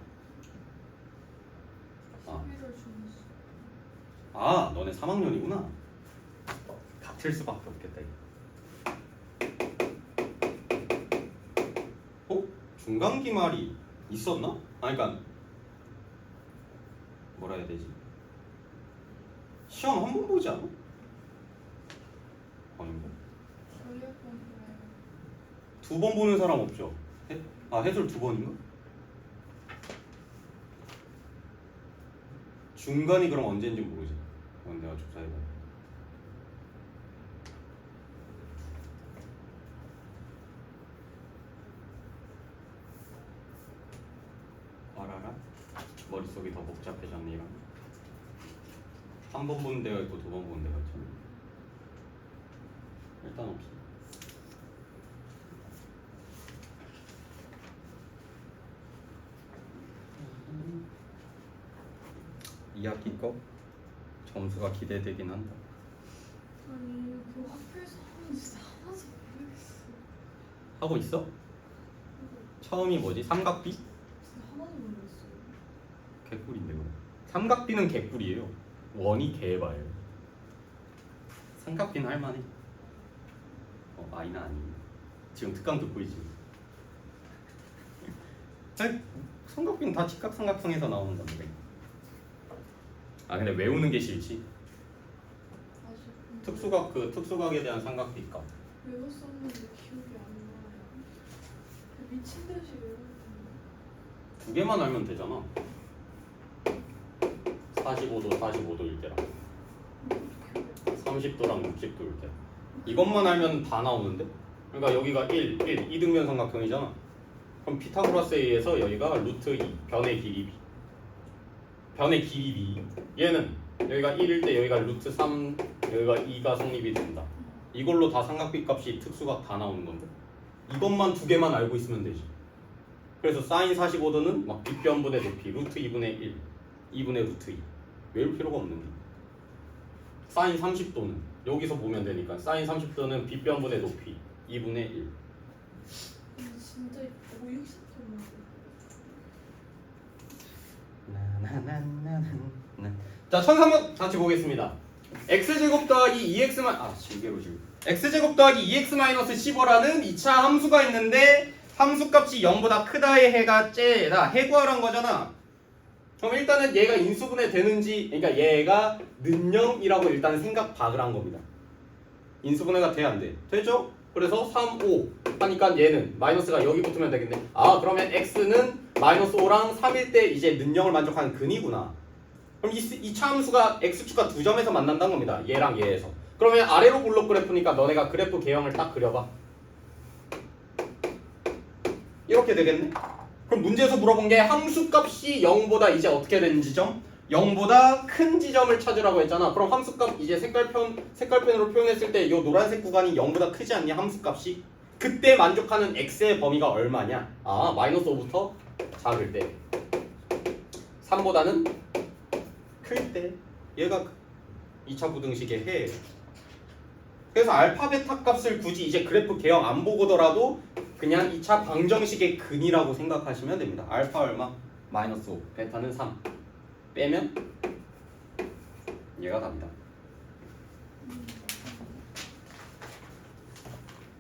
11월 중이시. 너네 3학년이구나. 닥칠 수밖에 없겠다 이거. 중간 기말이 있었나? 그러니까 뭐라 해야 되지? 시험 한 번 보지 않아? 아닌가? 저희 학교는 그래요. 2번 보는 사람 없죠? 해설 2번인가? 중간이 그럼 언제인지 모르지. 내가 조사해봐. 알아라? 머릿속이 더 복잡해졌네 이런. 한 번 보는 데가 있고 2번 보는 데가 있잖아. 일단 없어. 2학기 거 점수가 기대되긴 한다. 아니 그 학교에서 하는 진짜 하나도 모르겠어. 하고 있어? 처음이 뭐지? 삼각비? 진짜 하나도 모르겠어요. 개꿀인데 그럼. 삼각비는 개꿀이에요. 원이 개바예요. 삼각비는 할만해. 마이는 아니에요. 지금 특강 듣고 있지. 삼각비는 다 직각삼각형에서 나오는 건데. 근데 외우는 게 싫지. 아직 특수각에 대한 삼각비값. 외웠었는데 기억이 안 나요. 미친 듯이 외웠는데. 2개만 알면 되잖아. 45도 45도일 때랑 30도랑 60도일 때. 이것만 알면 다 나오는데? 그러니까 여기가 1 이등변 삼각형이잖아. 그럼 피타고라스에 의해서 여기가 루트 2 변의 길이 b. 변의 길이 b. 얘는 여기가 1일 때 여기가 루트 3 여기가 2가 성립이 된다. 이걸로 다 삼각비 값이 특수각 다 나오는 건데 이것만 2개만 알고 있으면 되지. 그래서 사인 45도는 막 빗변분의 높이 루트 2분의 1 2분의 루트 2 외울 필요가 없는 게. 사인 30도는 여기서 보면 되니까 사인 30도는 빗변분의 높이 2분의 1. 진짜 560점 자, 1003번 같이 보겠습니다. x제곱 더하기 2x 실개로 실 x제곱 더하기 2x 마이너스 15라는 2차 함수가 있는데 함수값이 0보다 크다의 해가 째다. 해 구하란 거잖아. 그럼 일단은 얘가 인수분해 되는지, 그러니까 얘가 는영이라고 일단 생각 박을 한 겁니다. 인수분해가 돼 안 돼? 되죠? 그래서 3, 5 하니까 얘는 마이너스가 여기 붙으면 되겠네. 아 그러면 x는 마이너스 5랑 3일 때 이제 는영을 만족하는 근이구나. 그럼 이 차함수가 x축과 두 점에서 만난다는 겁니다. 얘랑 얘에서. 그러면 아래로 블록 그래프니까 너네가 그래프 개형을 딱 그려봐. 이렇게 되겠네. 그럼 문제에서 물어본 게 함수값이 0보다 이제 어떻게 되는 지점? 0보다 큰 지점을 찾으라고 했잖아. 그럼 함수값 이제 색깔펜으로 표현했을 때 이 노란색 구간이 0보다 크지 않냐? 함수값이. 그때 만족하는 x의 범위가 얼마냐? 아 마이너스 5부터 작을 때 3보다는 클 때 얘가 2차 부등식의 해. 그래서 알파 베타 값을 굳이 이제 그래프 개형 안 보고더라도 그냥 2차 방정식의 근이라고 생각하시면 됩니다. 알파 얼마? 마이너스 5 베타는 3 빼면 얘가 답니다.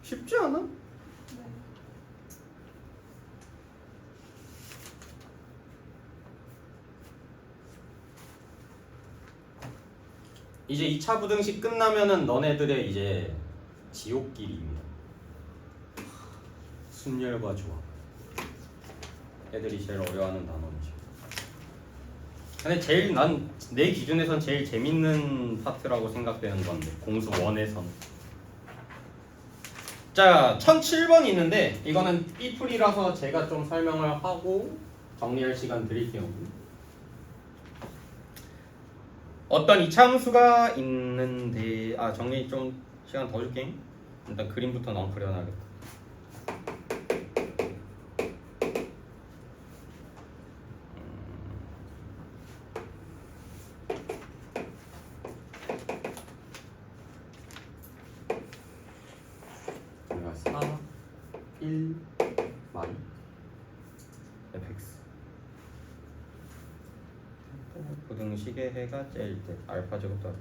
쉽지 않아? 네. 이제 2차 부등식 끝나면은 너네들의 이제 지옥길입니다. 순열과 조합. 애들이 제일 어려워하는 단어이죠. 근데 제일 난 내 기준에선 제일 재밌는 파트라고 생각되는 건데 공수 1에선. 자 1007번이 있는데 이거는 삐풀이라서 제가 좀 설명을 하고 정리할 시간 드릴게요. 어떤 이차함수가 있는데 정리 좀 시간 더 줄게. 일단 그림부터 너무 그려놔야겠다. 우리가 4, 1, y, fx 부등식의 해가 째일 때 알파 제곱 더하기.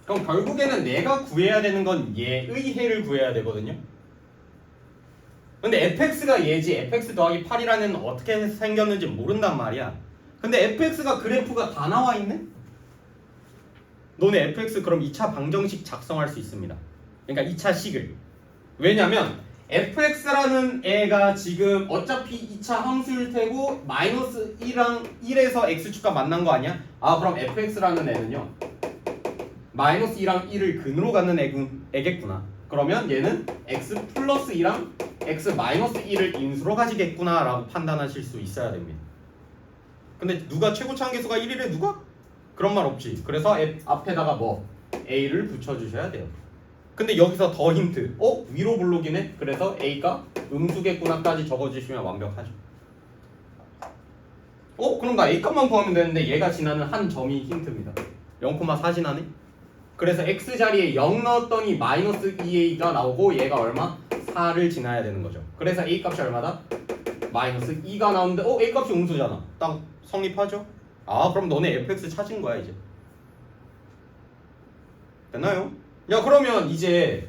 그럼 결국에는 내가 구해야 되는 건 얘의 해를 구해야 되거든요. 근데 fx가 얘지 fx 더하기 8이라는 애는 어떻게 생겼는지 모른단 말이야. 근데 fx가 그래프가 다 나와 있네? 너네 fx 그럼 2차 방정식 작성할 수 있습니다. 그러니까 2차 식을. 왜냐면 fx라는 애가 지금 어차피 2차 함수일 테고 마이너스 1랑 1에서 x축과 만난 거 아니야? 아 그럼 fx라는 애는요 마이너스 2랑 1을 근으로 갖는 애겠구나. 그러면 얘는 x 플러스 2랑 x 마이너스 1을 인수로 가지겠구나 라고 판단하실 수 있어야 됩니다. 근데 누가 최고차항계수가 1이래 누가? 그런 말 없지. 그래서 앞에다가 뭐 a를 붙여주셔야 돼요. 근데 여기서 더 힌트. 위로 블록이네? 그래서 a가 음수겠구나까지 적어주시면 완벽하죠. 그럼 나 a값만 구하면 되는데 얘가 지나는 한 점이 힌트입니다. 0,4 지나네? 그래서 x 자리에 0 넣었더니 마이너스 2a가 나오고 얘가 얼마? 4를 지나야 되는 거죠. 그래서 a 값이 얼마다? 마이너스 2가 나오는데 a 값이 음수잖아. 딱 성립하죠? 그럼 너네 fx 찾은 거야 이제. 됐나요? 야 그러면 이제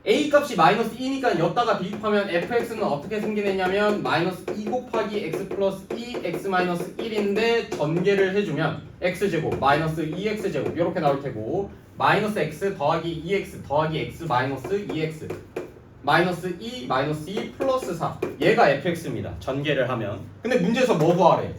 a 값이 마이너스 2니까 여기다가 대입하면 fx는 어떻게 생기느냐면 마이너스 2 곱하기 x 플러스 2 x 마이너스 1인데 전개를 해주면 x제곱 마이너스 2x제곱 이렇게 나올 테고 마이너스 x 더하기 2x 더하기 x 마이너스 2x 마이너스 2 마이너스 2 플러스 4 얘가 fx입니다. 전개를 하면. 근데 문제에서 뭐 구하래?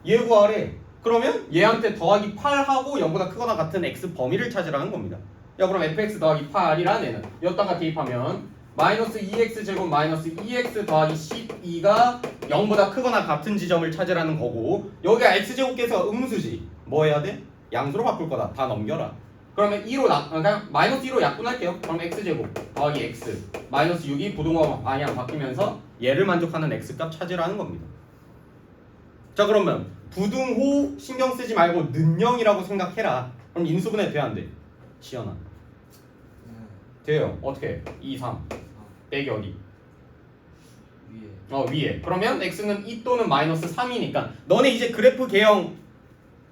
얘 구하래. 그러면 얘한테 더하기 8하고 0보다 크거나 같은 x 범위를 찾으라는 겁니다. 야 그럼 fx 더하기 8이란 애는 여기다가 대입하면 마이너스 2x제곱 마이너스 2x 더하기 12가 0보다 크거나 같은 지점을 찾으라는 거고 여기가 x제곱계에서 음수지. 뭐 해야 돼? 양수로 바꿀 거다. 다 넘겨라. 그러면 2로 그냥 마이너스 2로 약분할게요. 그럼 x제곱 더하기 x 마이너스 6이 부동화 방향 바뀌면서 얘를 만족하는 x값 찾으라는 겁니다. 자 그러면 부등호 신경 쓰지 말고 는영이라고 생각해라. 그럼 인수분해 돼 안 돼? 시연아 돼요. 어떻게? 2, 3 빼기 어디? 위에. 위에. 그러면 x는 2 또는 마이너스 3이니까 너네 이제 그래프 개형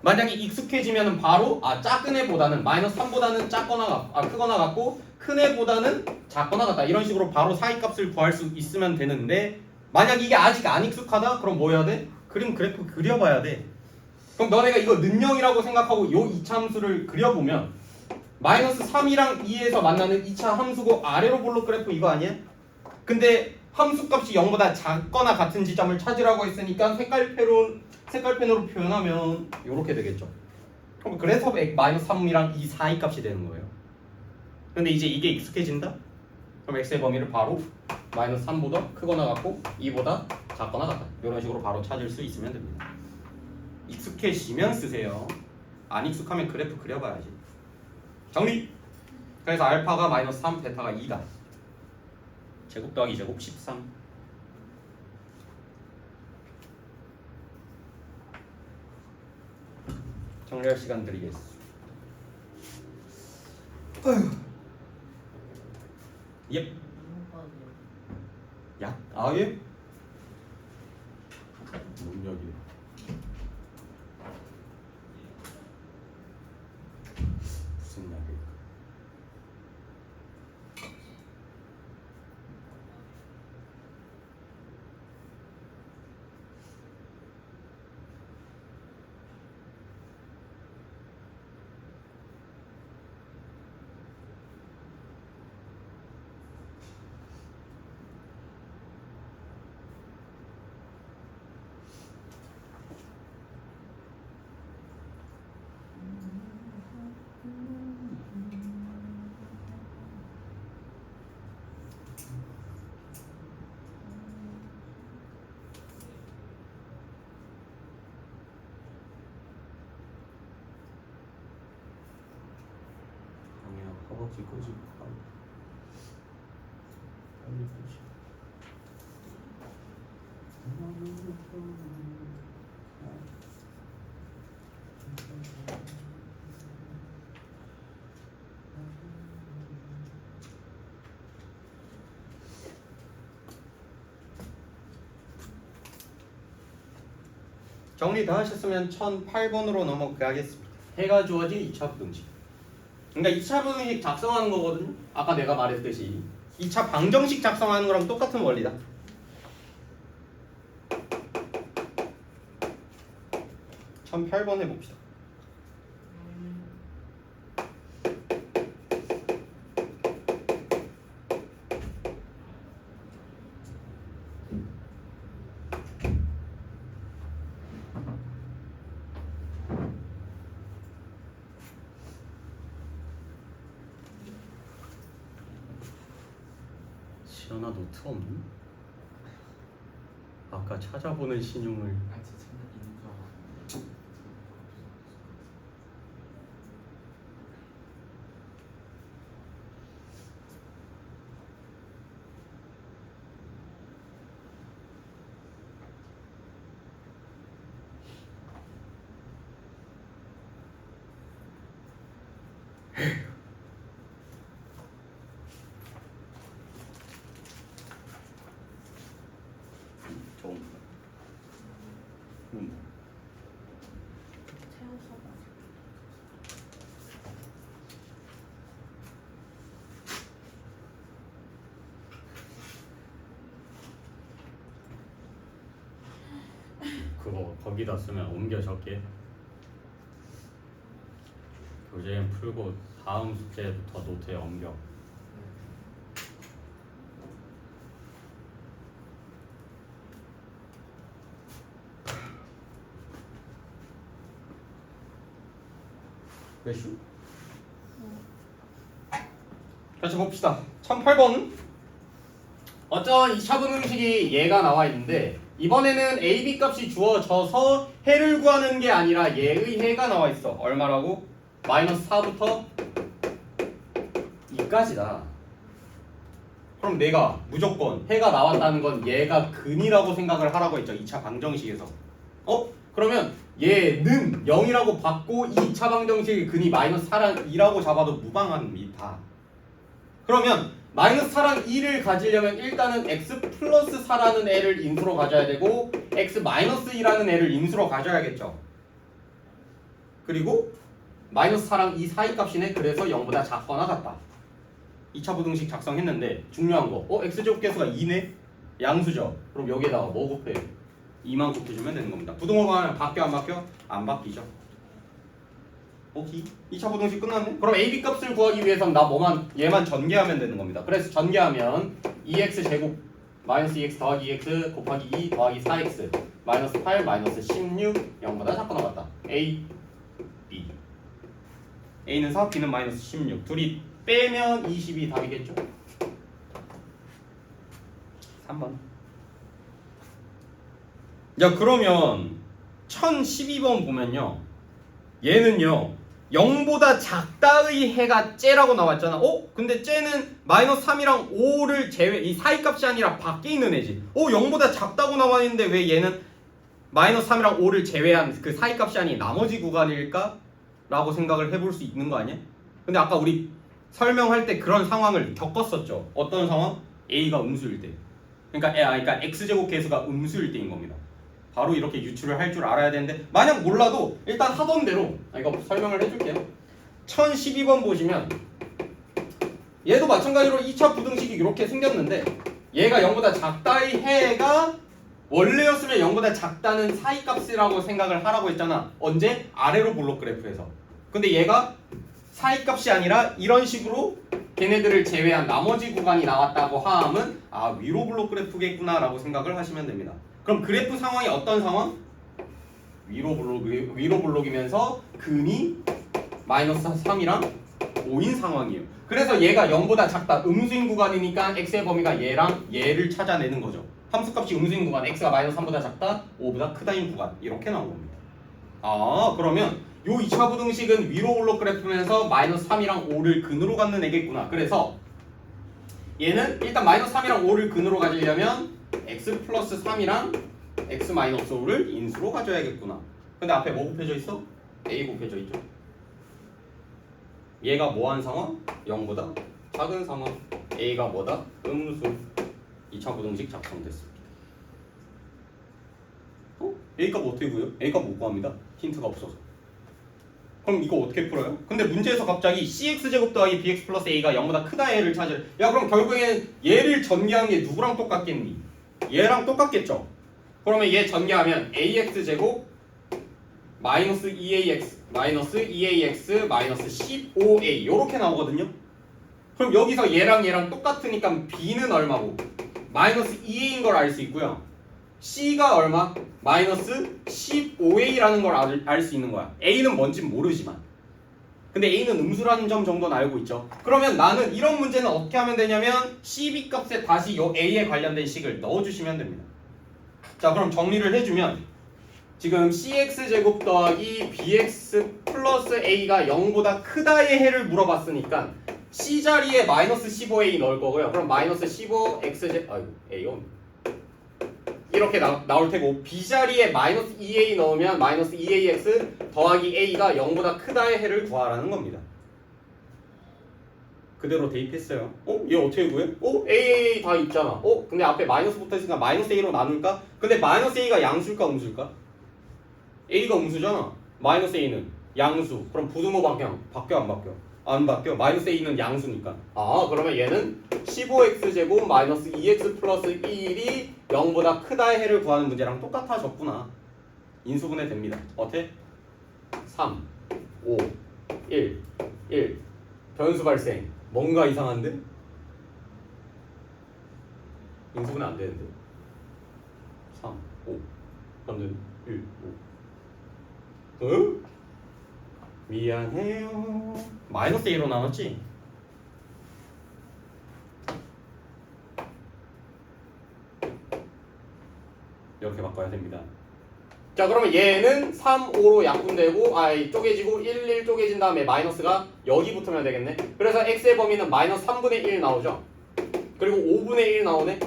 만약에 익숙해지면 바로 작은 애보다는 마이너스 3보다는 크거나 같고 큰 애보다는 작거나 같다 이런 식으로 바로 사이값을 구할 수 있으면 되는데 만약 이게 아직 안 익숙하다? 그럼 뭐 해야 돼? 그래프 그려봐야 돼. 그럼 너네가 이거 는영이라고 생각하고 요 이차함수를 그려보면 마이너스 3이랑 2에서 만나는 2차 함수고 아래로 볼록 그래프 이거 아니야? 근데 함수값이 0보다 작거나 같은 지점을 찾으라고 했으니까 색깔펜으로 표현하면 이렇게 되겠죠. 그럼 그래서 마이너스 3이랑 2 사이값이 되는 거예요. 근데 이제 이게 익숙해진다? 그럼 x의 범위를 바로 마이너스 3보다 크거나 같고 2보다 작거나 같다 이런 식으로 바로 찾을 수 있으면 됩니다. 익숙해지면 쓰세요. 안 익숙하면 그래프 그려봐야지. 정리! 그래서 알파가 마이너스 3, 베타가 2다. 제곱 더하기 제곱 13. 정리할 시간 드리겠습니다. 예. 약? 아 예? 뭔 약이야? 무슨 약일까? 허벅지 꼬집고 빨리 푸시. 정리 다 하셨으면 1008번으로 넘어가겠습니다. 해가 주어진 2차 부등식. 그러니까 2차 부등식 작성하는 거거든요. 아까 내가 말했듯이 2차 방정식 작성하는 거랑 똑같은 원리다. 참 8번 해봅시다. 시연아 노트 없니? 아까 찾아보는 신용을 그거 거기다 쓰면 옮겨 적게. 교재는 풀고 다음 숙제부터 노트에 옮겨. 몇슈? 다시 봅시다. 1008번. 어떤 2차 분음식이 얘가 나와 있는데 이번에는 a, b 값이 주어져서 해를 구하는 게 아니라 얘의 해가 나와 있어. 얼마라고? 마이너스 4부터 2까지다. 그럼 내가 무조건 해가 나왔다는 건 얘가 근이라고 생각을 하라고 했죠. 2차 방정식에서. 그러면 얘는 0이라고 받고 2차 방정식의 근이 마이너스 4랑 2라고 잡아도 무방합니다. 그러면 마이너스 4랑 2를 가지려면 일단은 x 플러스 4라는 애를 인수로 가져야 되고 x 마이너스 2라는 애를 인수로 가져야겠죠. 그리고 마이너스 4랑 이 사이 값이네. 그래서 0보다 작거나 같다. 2차 부등식 작성했는데 중요한 거. x제곱계수가 2네? 양수죠. 그럼 여기에다가 뭐 곱해? 2만 곱해주면 되는 겁니다. 부등호가 바뀌어 안 바뀌어? 안 바뀌죠. 오케이. 2차 부등식 끝났네? 그럼 a, b 값을 구하기 위해서는 나 뭐만 얘만 전개하면 되는 겁니다. 그래서 전개하면 2x 제곱 마이너스 2x 더하기 2x 곱하기 2 더하기 4x 마이너스 8 마이너스 16 0보다 작거나 같다. a, b a는 4, b는 마이너스 16 둘이 빼면 22 답이겠죠? 3번. 야 그러면 1012번 보면요 얘는요 0보다 작다의 해가 째라고 나왔잖아. 근데 째는 마이너스 3이랑 5를 제외 이 사이값이 아니라 밖에 있는 애지. 0보다 작다고 나와 있는데 왜 얘는 마이너스 3이랑 5를 제외한 그 사이값이 아닌 나머지 구간일까? 라고 생각을 해볼 수 있는 거 아니야? 근데 아까 우리 설명할 때 그런 상황을 겪었었죠. 어떤 상황? a가 음수일 때. 그러니까 x제곱 계수가 음수일 때인 겁니다. 바로 이렇게 유출을 할 줄 알아야 되는데 만약 몰라도 일단 하던 대로 이거 설명을 해줄게요. 1012번 보시면 얘도 마찬가지로 2차 부등식이 이렇게 생겼는데 얘가 0보다 작다의 해가 원래였으면 0보다 작다는 사이값이라고 생각을 하라고 했잖아. 언제? 아래로 블록 그래프에서. 근데 얘가 사이값이 아니라 이런 식으로 걔네들을 제외한 나머지 구간이 나왔다고 하면 위로 블록 그래프겠구나 라고 생각을 하시면 됩니다. 그럼 그래프 상황이 어떤 상황? 위로 블록이면서 근이 마이너스 3이랑 5인 상황이에요. 그래서 얘가 0보다 작다 음수인 구간이니까 x의 범위가 얘랑 얘를 찾아내는 거죠. 함수값이 음수인 구간 x가 마이너스 3보다 작다 5보다 크다인 구간 이렇게 나온 겁니다. 그러면 요 2차 부등식은 위로 블록 그래프면서 마이너스 3이랑 5를 근으로 갖는 애겠구나. 그래서 얘는 일단 마이너스 3이랑 5를 근으로 가지려면 x 플러스 3이랑 x 마이너스 5를 인수로 가져야겠구나. 근데 앞에 뭐 곱해져 있어? a 곱해져 있죠. 얘가 뭐한 상황? 0보다 작은 상황. a가 뭐다? 음수. 2차 부등식 작성됐습니다. a값 어떻게 구해요? a값 못 구합니다. 힌트가 없어서. 그럼 이거 어떻게 풀어요? 근데 문제에서 갑자기 cx제곱 더하기 bx 플러스 a가 0보다 크다 얘를 찾으래. 야 그럼 결국엔 얘를 전개한 게 누구랑 똑같겠니? 얘랑 똑같겠죠? 그러면 얘 전개하면 ax제곱 마이너스 2ax 마이너스 2ax 마이너스 15a 요렇게 나오거든요? 그럼 여기서 얘랑 똑같으니까 b는 얼마고? 마이너스 2a인 걸 알 수 있고요. c가 얼마? 마이너스 15a라는 걸 알 수 있는 거야. a는 뭔진 모르지만. 근데 a는 음수라는 점 정도는 알고 있죠. 그러면 나는 이런 문제는 어떻게 하면 되냐면 cb 값에 다시 요 a에 관련된 식을 넣어주시면 됩니다. 자 그럼 정리를 해주면 지금 cx제곱 더하기 bx 플러스 a가 0보다 크다의 해를 물어봤으니까 c 자리에 마이너스 15a 넣을 거고요. 그럼 마이너스 15x제 a요. 이렇게 나올 테고 b 자리에 마이너스 2a 넣으면 마이너스 2ax 더하기 a가 0보다 크다의 해를 구하라는 겁니다. 그대로 대입했어요. 얘 어떻게 구해? a 다 있잖아. 근데 앞에 마이너스 붙어있으니까 마이너스 a로 나눌까? 근데 마이너스 a가 양수일까 음수일까? a가 음수잖아. 마이너스 a는 양수. 그럼 부등호 방향 바뀌어 안 바뀌어? 안 바뀌어. 마이너스 a는 양수니까. 그러면 얘는 15x제곱 마이너스 2x 플러스 1이 0보다 크다의 해를 구하는 문제랑 똑같아졌구나. 인수분해 됩니다. 어때? 3, 5, 1, 1 변수 발생. 뭔가 이상한데? 인수분해 안 되는데? 3, 5 그럼 1, 5 미안해요. 마이너스 a로 나눴지? 이렇게 바꿔야 됩니다. 자 그러면 얘는 3, 5로 약분되고 쪼개지고 1, 1 쪼개진 다음에 마이너스가 여기 붙으면 되겠네. 그래서 x의 범위는 마이너스 3분의 1 나오죠. 그리고 5분의 1 나오네.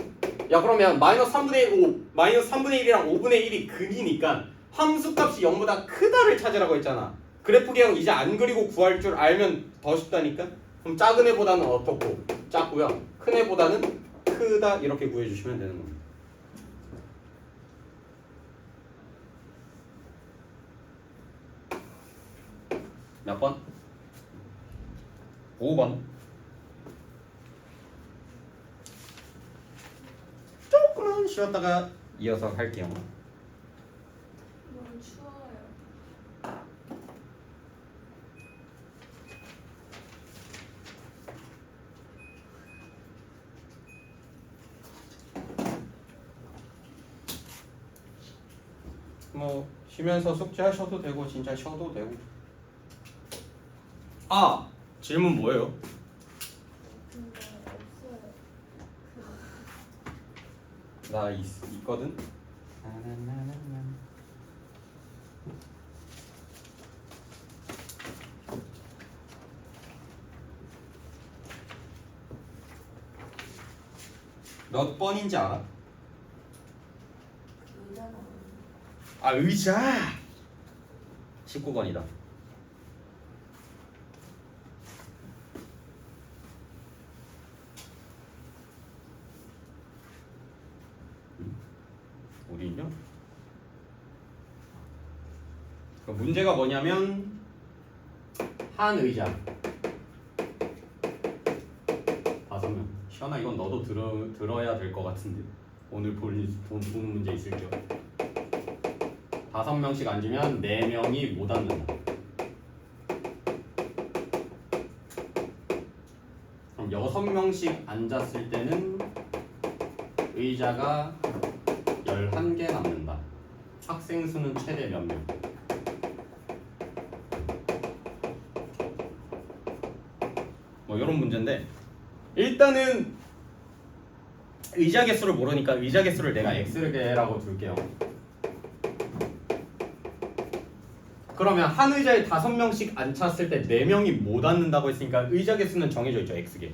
야 그러면 마이너스 3분의 1, 5 마이너스 3분의 1이랑 5분의 1이 근이니까 함수값이 0보다 크다를 찾으라고 했잖아. 그래프 개형 이제 안 그리고 구할 줄 알면 더 쉽다니까. 그럼 작은 애보다는 어떻고? 작고요. 큰 애보다는 크다 이렇게 구해주시면 되는 겁니다. 몇 번? 5번. 조금만 쉬었다가 이어서 할게요. 너무 추워요. 뭐 쉬면서 숙제하셔도 되고 진짜 쉬어도 되고. 아 질문 뭐예요? 근데 없어요. 나 있거든. 몇 번인지 알아? 의자가 아 의자 19번이다. 어디 있냐? 그 문제가 뭐냐면 한 의자 5명. 시연아 이건 너도 들어야 될 것 같은데 오늘 보는 문제 있을게요. 5명씩 앉으면 4명이 못 앉는다. 그럼 6명씩 앉았을 때는 의자가 11개 남는다. 학생 수는 최대 몇 명? 뭐 이런 문제인데 일단은 의자 개수를 모르니까 의자 개수를 내가 X개라고 둘게요. 그러면 한 의자에 5명씩 앉혔을 때 4명이 못 앉는다고 했으니까 의자 개수는 정해져 있죠. X개.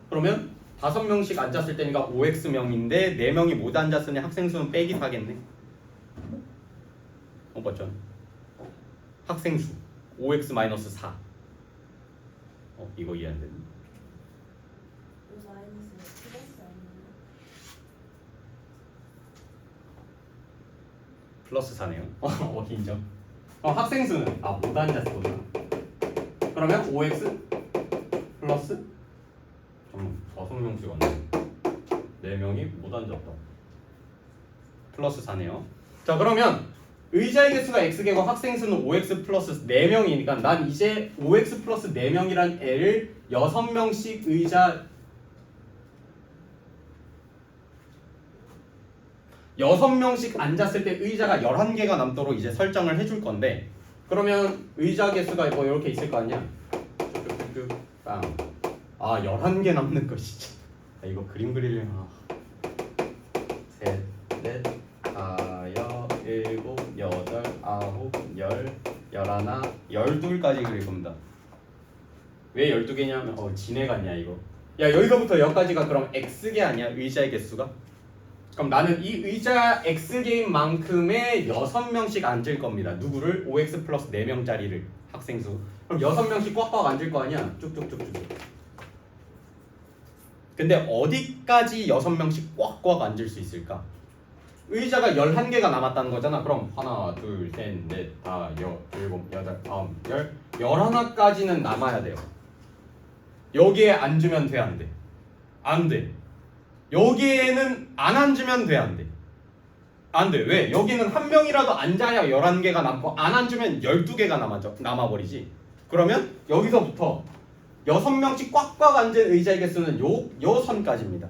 그러면 5명씩 앉았을 때니까 5X명인데 4명이 못 앉았으니 학생 수는 빼기 4겠네. 맞죠? 학생 수 5X-4. 이거 이해 안 되네. 마이너스 플러스 아니에요? 플러스 4네요. 인정. 학생 수는 못 앉았구나. 그러면 5X 플러스 5명씩 앉네. 4명이 못 앉았다. 플러스 4네요. 자 그러면 의자의 개수가 X개고 학생 수는 5X 플러스 4명이니까 난 이제 5X 플러스 4명이란 애를 6명씩 의자 6명씩 앉았을 때 의자가 11개가 남도록 이제 설정을 해줄 건데 그러면 의자 개수가 뭐 이렇게 있을 거 아니야? 쭉쭉쭉 빵. 11개 남는 거 진짜. 이거 그림 그리려면 셋, 넷, 다섯, 일곱, 여덟, 아홉, 열, 열하나, 12까지 그릴 겁니다. 왜 12개냐면 지네 같냐 이거. 야 여기서부터 여기까지가 그럼 X개 아니야? 의자의 개수가? 그럼 나는 이 의자 X개인 만큼의 6명씩 앉을 겁니다. 누구를? 5X 플러스 4명짜리를 학생 수. 그럼 6명씩 꽉꽉 앉을 거 아니야? 쭉쭉쭉쭉. 근데 어디까지 6명씩 꽉꽉 앉을 수 있을까? 의자가 11개가 남았다는 거잖아. 그럼 하나, 둘, 셋, 넷, 다, 일곱, 여덟, 아홉, 열, 11까지는 남아야 돼요. 여기에 앉으면 돼, 안 돼? 안 돼. 여기에는 안 앉으면 돼, 안 돼? 안 돼. 왜? 여기는 한 명이라도 앉아야 11개가 남고 안 앉으면 12개가 남아버리지. 그러면 여기서부터 6명씩 꽉꽉 앉은 의자의 개수는 요 선까지입니다.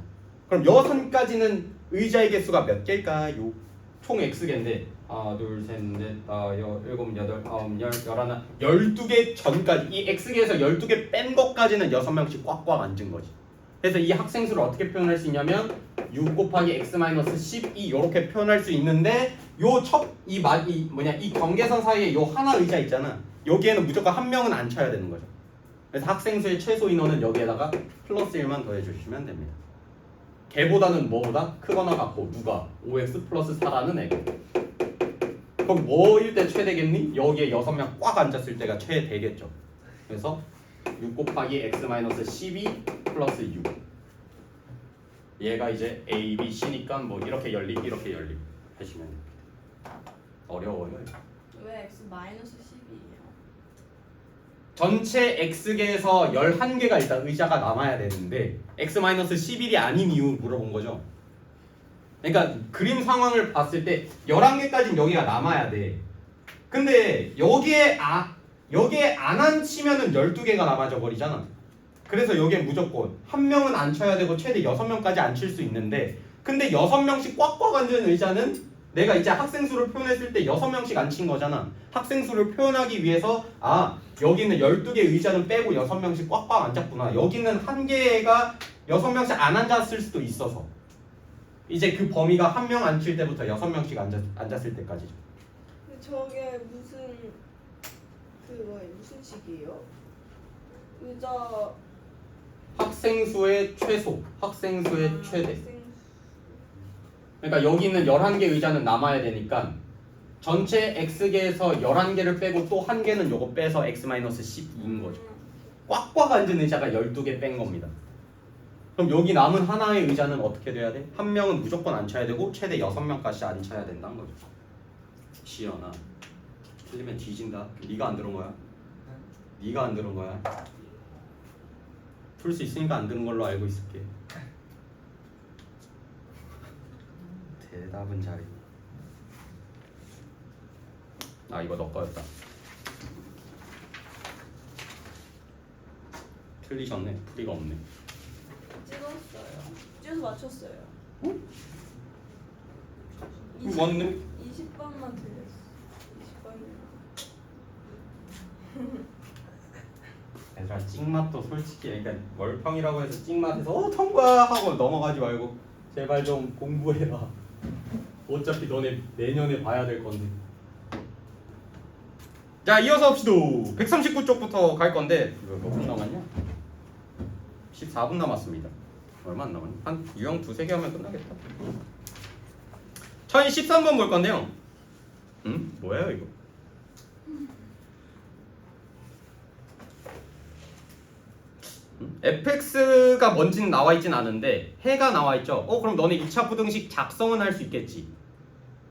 그럼 요 선까지는 의자의 개수가 몇 개일까요? 총 X개인데 하나, 둘, 셋, 넷, 다섯, 일곱, 여덟, 아홉, 열, 열하나 12개 전까지 이 X개에서 12개 뺀 것까지는 6명씩 꽉꽉 앉은 거지. 그래서 이 학생 수를 어떻게 표현할 수 있냐면 6 곱하기 X-12 이렇게 표현할 수 있는데 이 경계선 사이에 요 하나 의자 있잖아. 여기에는 무조건 한 명은 앉혀야 되는 거죠. 그래서 학생 수의 최소 인원은 여기에다가 플러스 1만 더해 주시면 됩니다. 걔보다는 뭐보다 크거나 같고 누가? 5X 플러스 4라는 애고. 그럼 뭐일 때 최대겠니? 여기에 6명 꽉 앉았을 때가 최대겠죠. 그래서 6 곱하기 X-12 플러스 6. 얘가 이제 A, B, C니까 뭐 이렇게 열립 하시면 됩니다. 어려워요. 왜 X 마이너스 10이에요? 전체 x개에서 11개가 일단 의자가 남아야 되는데 x-11이 아닌 이유 물어본 거죠. 그러니까 그림 상황을 봤을 때 11개까지는 여기가 남아야 돼. 근데 여기에 안 앉히면은 12개가 남아져 버리잖아. 그래서 여기에 무조건 한 명은 앉혀야 되고 최대 6명까지 앉힐 수 있는데, 근데 6명씩 꽉꽉 앉은 의자는 내가 이제 학생 수를 표현했을 때 6명씩 앉힌 거잖아. 학생 수를 표현하기 위해서 여기는 12개 의자는 빼고 6명씩 꽉꽉 앉았구나. 여기는 한 개가 6명씩 안 앉았을 수도 있어서 이제 그 범위가 한 명 앉힐 때부터 6명씩 앉았을 때까지죠. 근데 저게 무슨 식이에요? 의자 학생 수의 최소, 학생 수의 최대. 학생 그러니까 여기는 11개 의자는 남아야 되니까 전체 x개에서 11개를 빼고 또 한 개는 요거 빼서 x-12인 거죠. 꽉꽉 앉은 의자가 12개 뺀 겁니다. 그럼 여기 남은 하나의 의자는 어떻게 돼야 돼? 한 명은 무조건 앉혀야 되고 최대 6명까지 앉혀야 된다는 거죠. 시연아, 틀리면 뒤진다. 네가 안 들은 거야. 네가 안 들은 거야. 풀 수 있으니까 안 들은 걸로 알고 있을게. 대답은 잘해. 이거 너 거였다. 틀리셨네. 풀이가 없네. 찍었어요. 찍어서 맞췄어요. 맞네. 20번만 틀렸어. 20번이요. 얘들아, 찍맛도 솔직히 그러니까 월평이라고 해서 찍맛에서 통과하고 넘어가지 말고 제발 좀 공부해라. 어차피 너네 내년에 봐야 될 건데. 자, 이어서 합시다. 139쪽부터 갈 건데 이거 몇 분 남았냐? 14분 남았습니다. 얼마 안 남았니? 한 유형 두세 개 하면 끝나겠다. 1013번 볼 건데요. 뭐예요 이거? fx가 뭔지는 나와 있진 않은데 해가 나와 있죠. 그럼 너네 2차 부등식 작성은 할 수 있겠지.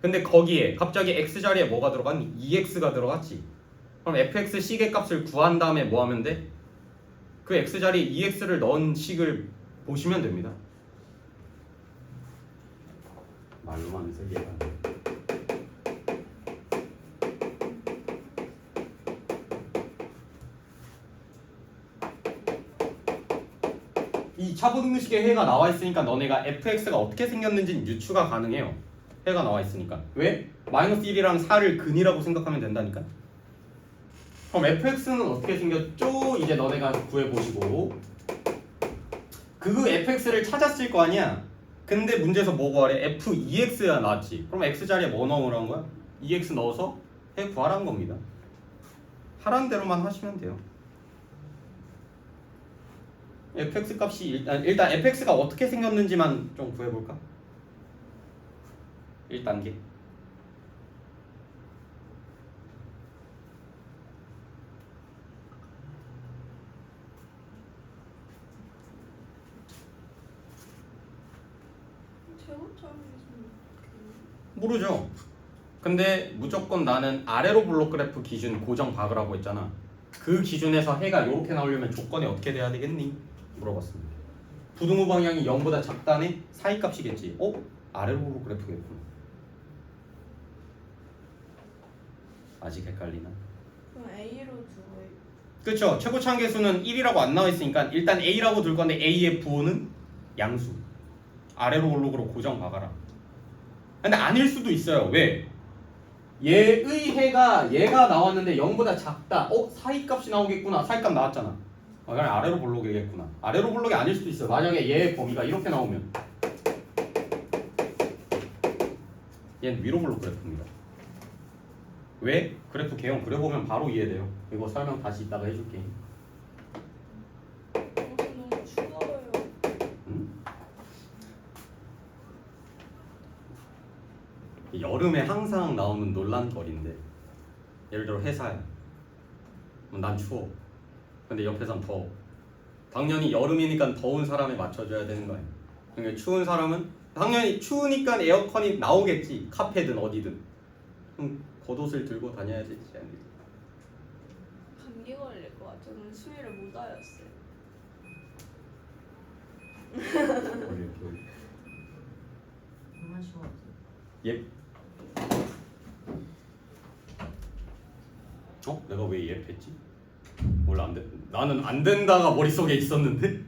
근데 거기에 갑자기 x 자리에 뭐가 들어갔니? 2x가 들어갔지. 그럼 fx 식의 값을 구한 다음에 뭐 하면 돼? 그 x 자리에 2x를 넣은 식을 보시면 됩니다. 말로만 해서 이해가 안 돼. 이 차부등식의 해가 나와 있으니까 너네가 fx가 어떻게 생겼는지는 유추가 가능해요. 해가 나와 있으니까. 왜? 마이너스 1이랑 4를 근이라고 생각하면 된다니까. 그럼 fx는 어떻게 생겼죠? 이제 너네가 구해보시고 그 fx를 찾았을 거 아니야. 근데 문제에서 뭐 구하래? f2x가 나왔지. 그럼 x 자리에 뭐 넣으라는 거야? 2x 넣어서 해 구하라는 겁니다. 하라는 대로만 하시면 돼요. fx 값이 일단 fx가 어떻게 생겼는지만 좀 구해볼까? 1단계. 모르죠. 근데 무조건 나는 아래로 블록 그래프 기준 고정 박으라고 했잖아. 그 기준에서 해가 이렇게 나오려면 조건이 어떻게 돼야 되겠니? 물어봤습니다. 부등호 방향이 0보다 작다네? 사이값이겠지. 아래로 블록 그래프겠구나. 아직 헷갈리나? 그럼 A로 두고. 그쵸. 최고 차항계수는 1이라고 안 나와 있으니까 일단 A라고 둘 건데 A의 부호는 양수. 아래로 블록으로 고정 박아라. 근데 아닐 수도 있어요. 왜? 얘의 해가 얘가 나왔는데 0보다 작다. 사이값이 나오겠구나. 사이값 나왔잖아. 그냥 아래로 블록이겠구나. 아래로 블록이 아닐 수도 있어요. 만약에 얘의 범위가 이렇게 나오면 얘는 위로 블록 그래프입니다. 왜? 그래프 개형 그려보면 바로 이해돼요. 이거 설명 다시 이따가 해줄게. 너무 추워요. 여름에 항상 나오는 논란거리인데 예를 들어 회사야. 난 추워. 근데 옆에 사람 더워. 당연히 여름이니까 더운 사람에 맞춰줘야 되는 거야. 그러니까 추운 사람은 당연히 추우니까 에어컨이 나오겠지. 카페든 어디든. 그럼 겉옷을 들고 다녀야 되지 않니? 감기 걸릴 것 같아. 저는 수위를 못 알았어요. 정말 쉬웠지. 예. 내가 왜 예했지? 몰라 안 돼. 나는 안 된다가 머릿속에 있었는데.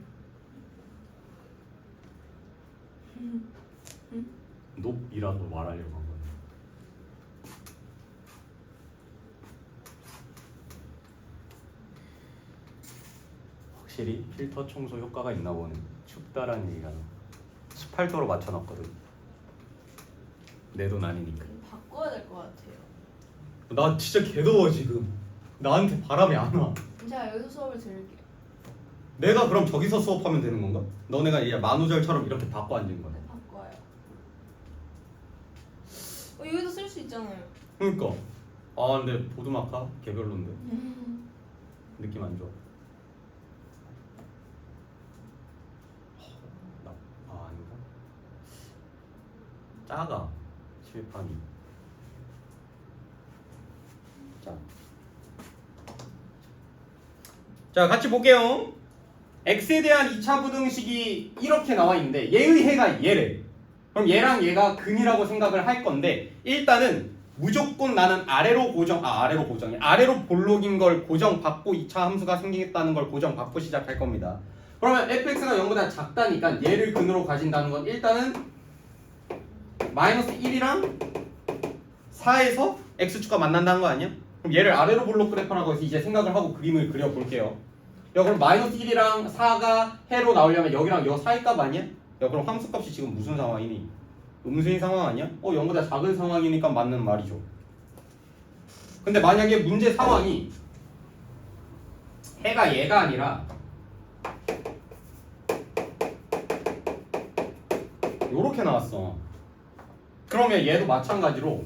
높이라도 말하려고 한 거야. 확실히 필터 청소 효과가 있나 보네. 춥다라는 얘기가 18도로 맞춰놨거든. 내 돈 아니니까. 바꿔야 될 것 같아요. 나 진짜 개더워 지금. 나한테 바람이 안 와. 제가 여기서 수업을 들을게요. 내가 그럼 저기서 수업하면 되는 건가? 너네가 이제 만우절처럼 이렇게 바꿔 앉은 거야. 네, 바꿔요. 여기도 쓸 수 있잖아요. 그러니까. 아 근데 보드마카 개별로인데 느낌 안 좋아. 아닌가? 작아 칠판이. 자 같이 볼게요. x에 대한 2차 부등식이 이렇게 나와 있는데 얘의 해가 얘래. 그럼 얘랑 얘가 근이라고 생각을 할 건데 일단은 무조건 나는 아래로 볼록인 걸 고정받고 2차 함수가 생기겠다는 걸 고정받고 시작할 겁니다. 그러면 fx가 0보다 작다니까 얘를 근으로 가진다는 건 일단은 마이너스 1이랑 4에서 x축과 만난다는 거 아니야? 그럼 얘를 아래로 볼록 그래프라고 해서 이제 생각을 하고 그림을 그려볼게요. 야 그럼 마이너스 1이랑 4가 해로 나오려면 여기랑 여 사이 값 아니야? 야 그럼 함수값이 지금 무슨 상황이니? 음수인 상황 아니야? 0보다 작은 상황이니까 맞는 말이죠. 근데 만약에 문제 상황이 해가 얘가 아니라 요렇게 나왔어. 그러면 얘도 마찬가지로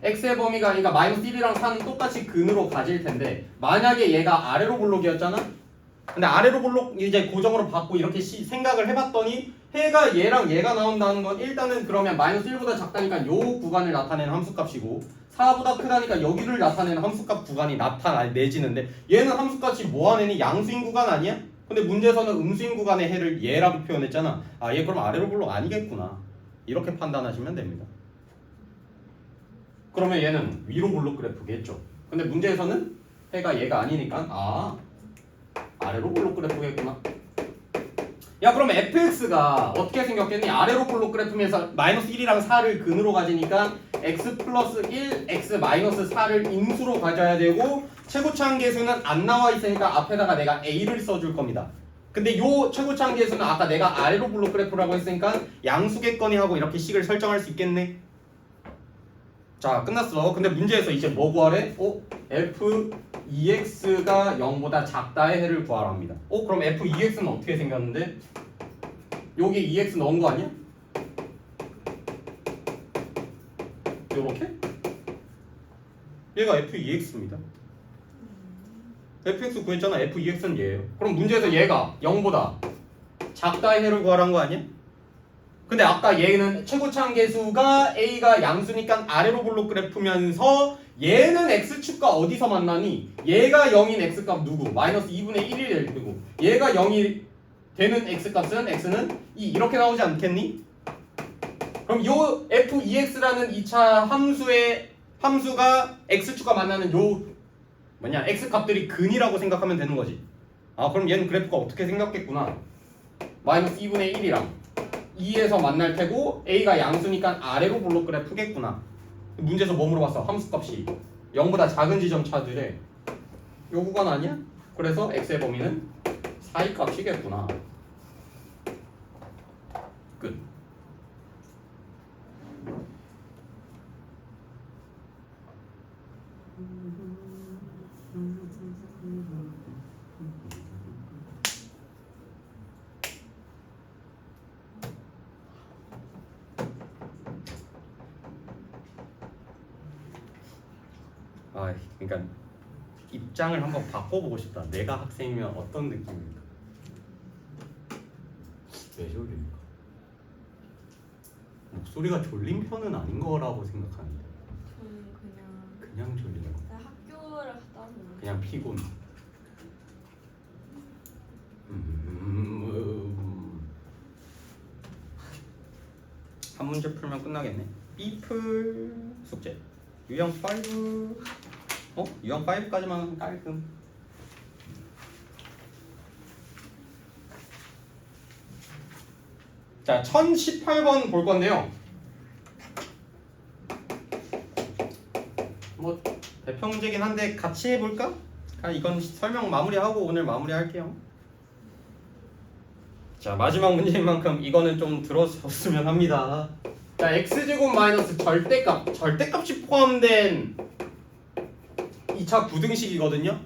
x의 범위가 그러니까 마이너스 1이랑 4는 똑같이 근으로 가질 텐데 만약에 얘가 아래로 볼록이었잖아? 근데 아래로 볼록 이제 고정으로 받고 이렇게 생각을 해봤더니 해가 얘랑 얘가 나온다는 건 일단은 그러면 마이너스 1보다 작다니까 요 구간을 나타내는 함수값이고 4보다 크다니까 여기를 나타내는 함수값 구간이 나타내지는데 얘는 함수값이 뭐하느니 양수인 구간 아니야? 근데 문제에서는 음수인 구간의 해를 얘라고 표현했잖아. 아 얘 그럼 아래로 볼록 아니겠구나. 이렇게 판단하시면 됩니다. 그러면 얘는 위로 볼록 그래프겠죠. 근데 문제에서는 해가 얘가 아니니까 아래로 볼록 그래프겠구나. 야 그럼 fx가 어떻게 생겼겠니? 아래로 볼록 그래프면서 마이너스 1이랑 4를 근으로 가지니까 x 플러스 1, x 마이너스 4를 인수로 가져야 되고 최고차 한계수는 안 나와 있으니까 앞에다가 내가 a를 써줄 겁니다. 근데 요 최고차 한계수는 아까 내가 아래로 볼록 그래프라고 했으니까 양수겠거니 하고 이렇게 식을 설정할 수 있겠네. 자 끝났어. 근데 문제에서 이제 뭐 구하래? f2x가 0보다 작다의 해를 구하랍니다. 그럼 f2x는 어떻게 생겼는데? 여기 2x 넣은 거 아니야? 요렇게? 얘가 f2x입니다. fx 구했잖아. f2x는 얘예요. 그럼 문제에서 얘가 0보다 작다의 해를 구하라는 거 아니야? 근데 아까 얘는 최고차 한계수가 a가 양수니까 아래로 볼록 그래프면서 얘는 x축과 어디서 만나니? 얘가 0인 x값 누구? 마이너스 2분의 1이 될 테고 얘가 0이 되는 x값은 x는 2 이렇게 나오지 않겠니? 그럼 요 f2x라는 2차 함수가 x축과 만나는 요 x값들이 근이라고 생각하면 되는 거지. 그럼 얘는 그래프가 어떻게 생겼겠구나. 마이너스 2분의 1이랑 2에서 만날 테고 a가 양수니까 아래로 볼록 그래프겠구나. 문제에서 뭐 물어봤어? 함수값이 0보다 작은 지점 찾으래. 요 구간 아니야? 그래서 x의 범위는 4의 값이겠구나. 끝. 그러니까 입장을 한번 바꿔보고 싶다. 내가 학생이면 어떤 느낌일까? 왜 졸릴까? 목소리가 졸린 편은 아닌 거라고 생각하는데 저는 그냥 그냥 졸리는 거. 학교를 갔다 오면 그냥 피곤. 한 문제 풀면 끝나겠네. B풀 숙제 유형 5. 유형 5까지만 깔끔. 자, 1018번 볼 건데요. 뭐 대표 문제긴 한데 같이 해볼까? 이건 설명 마무리하고 오늘 마무리할게요. 자, 마지막 문제인 만큼 이거는 좀 들어줬으면 합니다. 자, x제곱 마이너스 절대값이 포함된 2차 부등식이거든요.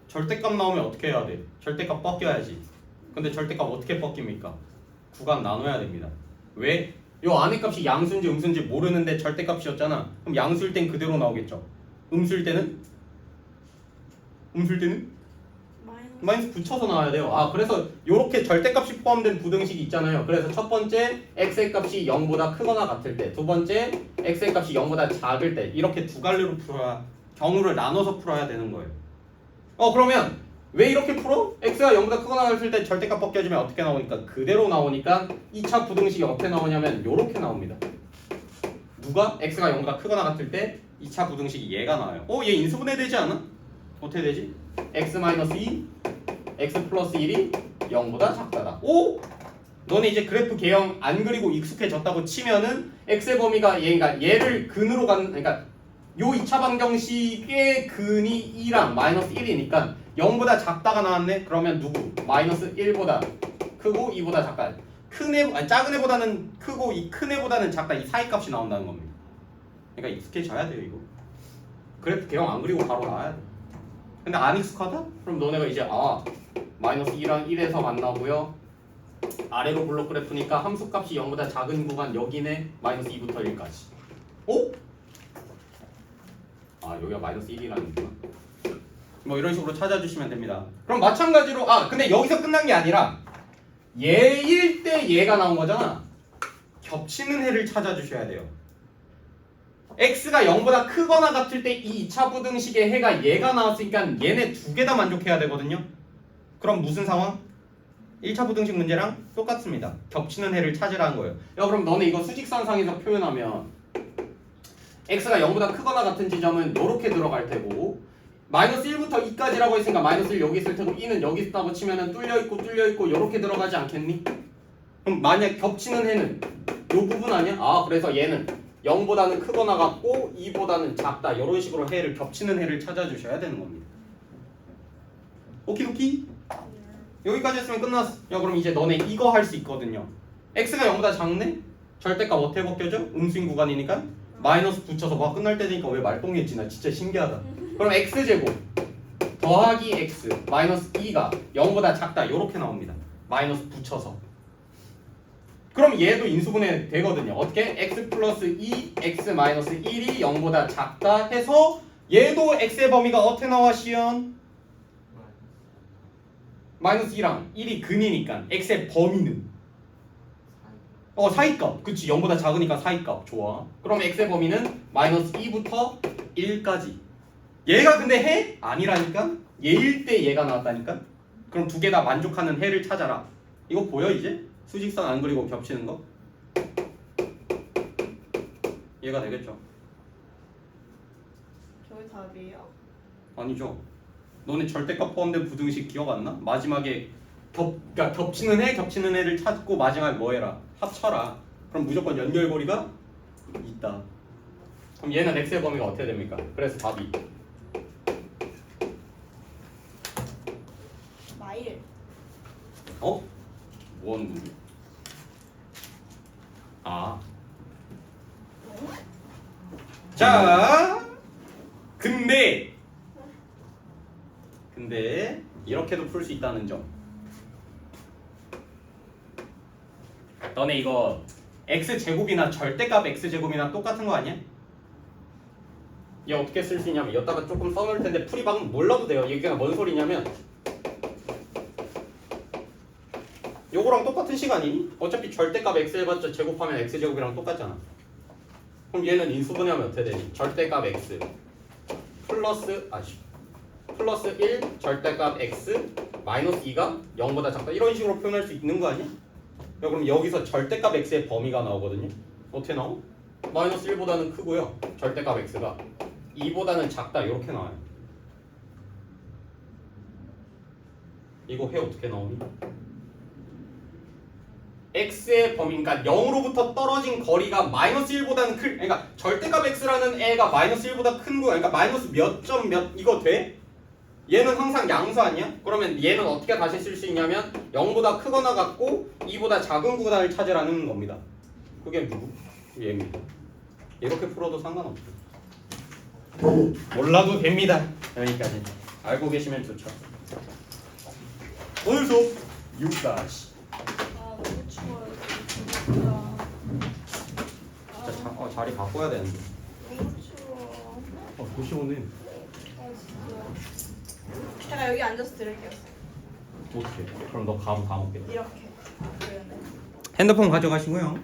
절대값 나오면 어떻게 해야 돼? 절대값 벗겨야지. 근데 절대값 어떻게 벗깁니까? 구간 나눠야 됩니다. 왜? 요 안에 값이 양수인지 음수인지 모르는데 절대값이었잖아. 그럼 양수일 땐 그대로 나오겠죠. 음수일 때는? 마이너스 붙여서 나와야 돼요. 그래서 요렇게 절대값이 포함된 부등식이 있잖아요. 그래서 첫 번째 x의 값이 0보다 크거나 같을 때, 두 번째 x의 값이 0보다 작을 때, 이렇게 두 갈래로 풀어야, 경우를 나눠서 풀어야 되는 거예요. 그러면 왜 이렇게 풀어? x가 0보다 크거나 같을 때 절대값 벗겨지면 어떻게 나오니까? 그대로 나오니까 2차 부등식이 어떻게 나오냐면 요렇게 나옵니다. 누가? x가 0보다 크거나 같을 때 2차 부등식이 얘가 나와요. 얘 인수분해 되지 않아? 어떻게 되지? x-2 x 플러스 1이 0보다 작다다. 너네 이제 그래프 개형 안 그리고 익숙해졌다고 치면은 x의 범위가 얘를 근으로 그러니까 요 2차 방정식의 근이 2랑 마이너스 1이니까 0보다 작다가 나왔네? 그러면 누구? 마이너스 1보다 크고 2보다 작다. 작은 애보다는 크고 이 큰 애보다는 작다. 이 사이 값이 나온다는 겁니다. 그러니까 익숙해져야 돼요, 이거. 그래프 개형 안 그리고 바로 나와야 돼. 근데 안 익숙하다? 그럼 너네가 이제 마이너스 2랑 1에서 만나고요. 아래로 블록 그래프니까 함수값이 0보다 작은 구간 여기네. 마이너스 2부터 1까지. 여기가 마이너스 1이라는구나. 뭐 이런 식으로 찾아주시면 됩니다. 그럼 마찬가지로 근데 여기서 끝난 게 아니라 얘일 때 얘가 나온 거잖아. 겹치는 해를 찾아주셔야 돼요. x가 0보다 크거나 같을 때 이 2차 부등식의 해가 얘가 나왔으니까 얘네 두 개 다 만족해야 되거든요. 그럼 무슨 상황? 1차 부등식 문제랑 똑같습니다. 겹치는 해를 찾으라는 거예요. 그럼 너네 이거 수직선상에서 표현하면 x가 0보다 크거나 같은 지점은 이렇게 들어갈 테고 마이너스 1부터 2까지라고 했으니까 마이너스 1 여기 있을 테고 2는 여기 있다고 치면은 뚫려있고 이렇게 들어가지 않겠니? 그럼 만약 겹치는 해는 요 부분 아니야? 그래서 얘는 0보다는 크거나 같고 2보다는 작다. 이런 식으로 해를 겹치는 해를 찾아주셔야 되는 겁니다. 오키도키? 여기까지 했으면 끝났어. 그럼 이제 너네 이거 할 수 있거든요. x가 0보다 작네? 절대값 어떻게 벗겨져? 음수인 구간이니까 마이너스 붙여서 끝날 때 되니까 왜 말똥했지? 나 진짜 신기하다. 그럼 x제곱 더하기 x 마이너스 2가 0보다 작다. 요렇게 나옵니다. 마이너스 붙여서. 그럼 얘도 인수분해 되거든요. 어떻게? x 플러스 2 x 마이너스 1이 0보다 작다 해서 얘도 x의 범위가 어떻게 나와 시연? 마이너스 2랑 1이 근이니까 x의 범위는 사이값. 그치, 0보다 작으니까 사이값. 좋아. 그럼 x의 범위는 마이너스 2부터 1까지. 얘가 근데 해? 아니라니까? 얘일 때 얘가 나왔다니까? 그럼 두 개 다 만족하는 해를 찾아라. 이거 보여 이제? 수직선 안 그리고 겹치는 거? 이해가 되겠죠? 저게 답이에요? 아니죠. 너네 절대값 포함된 부등식 기억 안 나? 마지막에 그러니까 겹치는 해를 찾고 마지막에 뭐 해라? 합쳐라. 그럼 무조건 연결고리가 있다. 그럼 얘는 x의 범위가 어떻게 됩니까? 그래서 답이 마일. 원. 자, 근데 이렇게도 풀 수 있다는 점. 너네 이거 x제곱이나 절대값 x제곱이나 똑같은 거 아니야? 얘 어떻게 쓸 수 있냐면 여기다가 조금 써놓을 텐데 풀이 방금 몰라도 돼요. 얘가 뭔 소리냐면 요거랑 똑같은 시간이니? 어차피 절대값 x 해봤자 제곱하면 x제곱이랑 똑같잖아. 그럼 얘는 인수분해하면 어떻게 되니? 절대값 x 플러스 1 절대값 x 마이너스 2가 0보다 작다. 이런 식으로 표현할 수 있는 거 아니야? 그럼 여기서 절대값 x의 범위가 나오거든요. 어떻게 나오? 마이너스 1보다는 크고요. 절대값 x가 2보다는 작다 이렇게 나와요. 이거 해 어떻게 나오니? x의 범위, 그러니까 0으로부터 떨어진 거리가 마이너스 1보다는 그러니까 절대값 x라는 애가 마이너스 1보다 큰 거야. 그러니까 마이너스 몇 점 몇 이거 돼? 얘는 항상 양수 아니야? 그러면 얘는 어떻게 다시 쓸 수 있냐면 0보다 크거나 같고 2보다 작은 구간을 찾으라는 겁니다. 그게 누구? 얘입니다. 이렇게 풀어도 상관없어. 몰라도 됩니다. 여기까지. 알고 계시면 좋죠. 오늘 수업 6다. 아 너무 추워요. 진짜. 진짜 자리 바꿔야 되는데. 너무 추워. 도시오네. 아 진짜. 제가 여기 앉아서 들을게요. 어떻게? 그럼 너 가부 다 먹겠다. 이렇게. 그러네. 핸드폰 가져가시고요.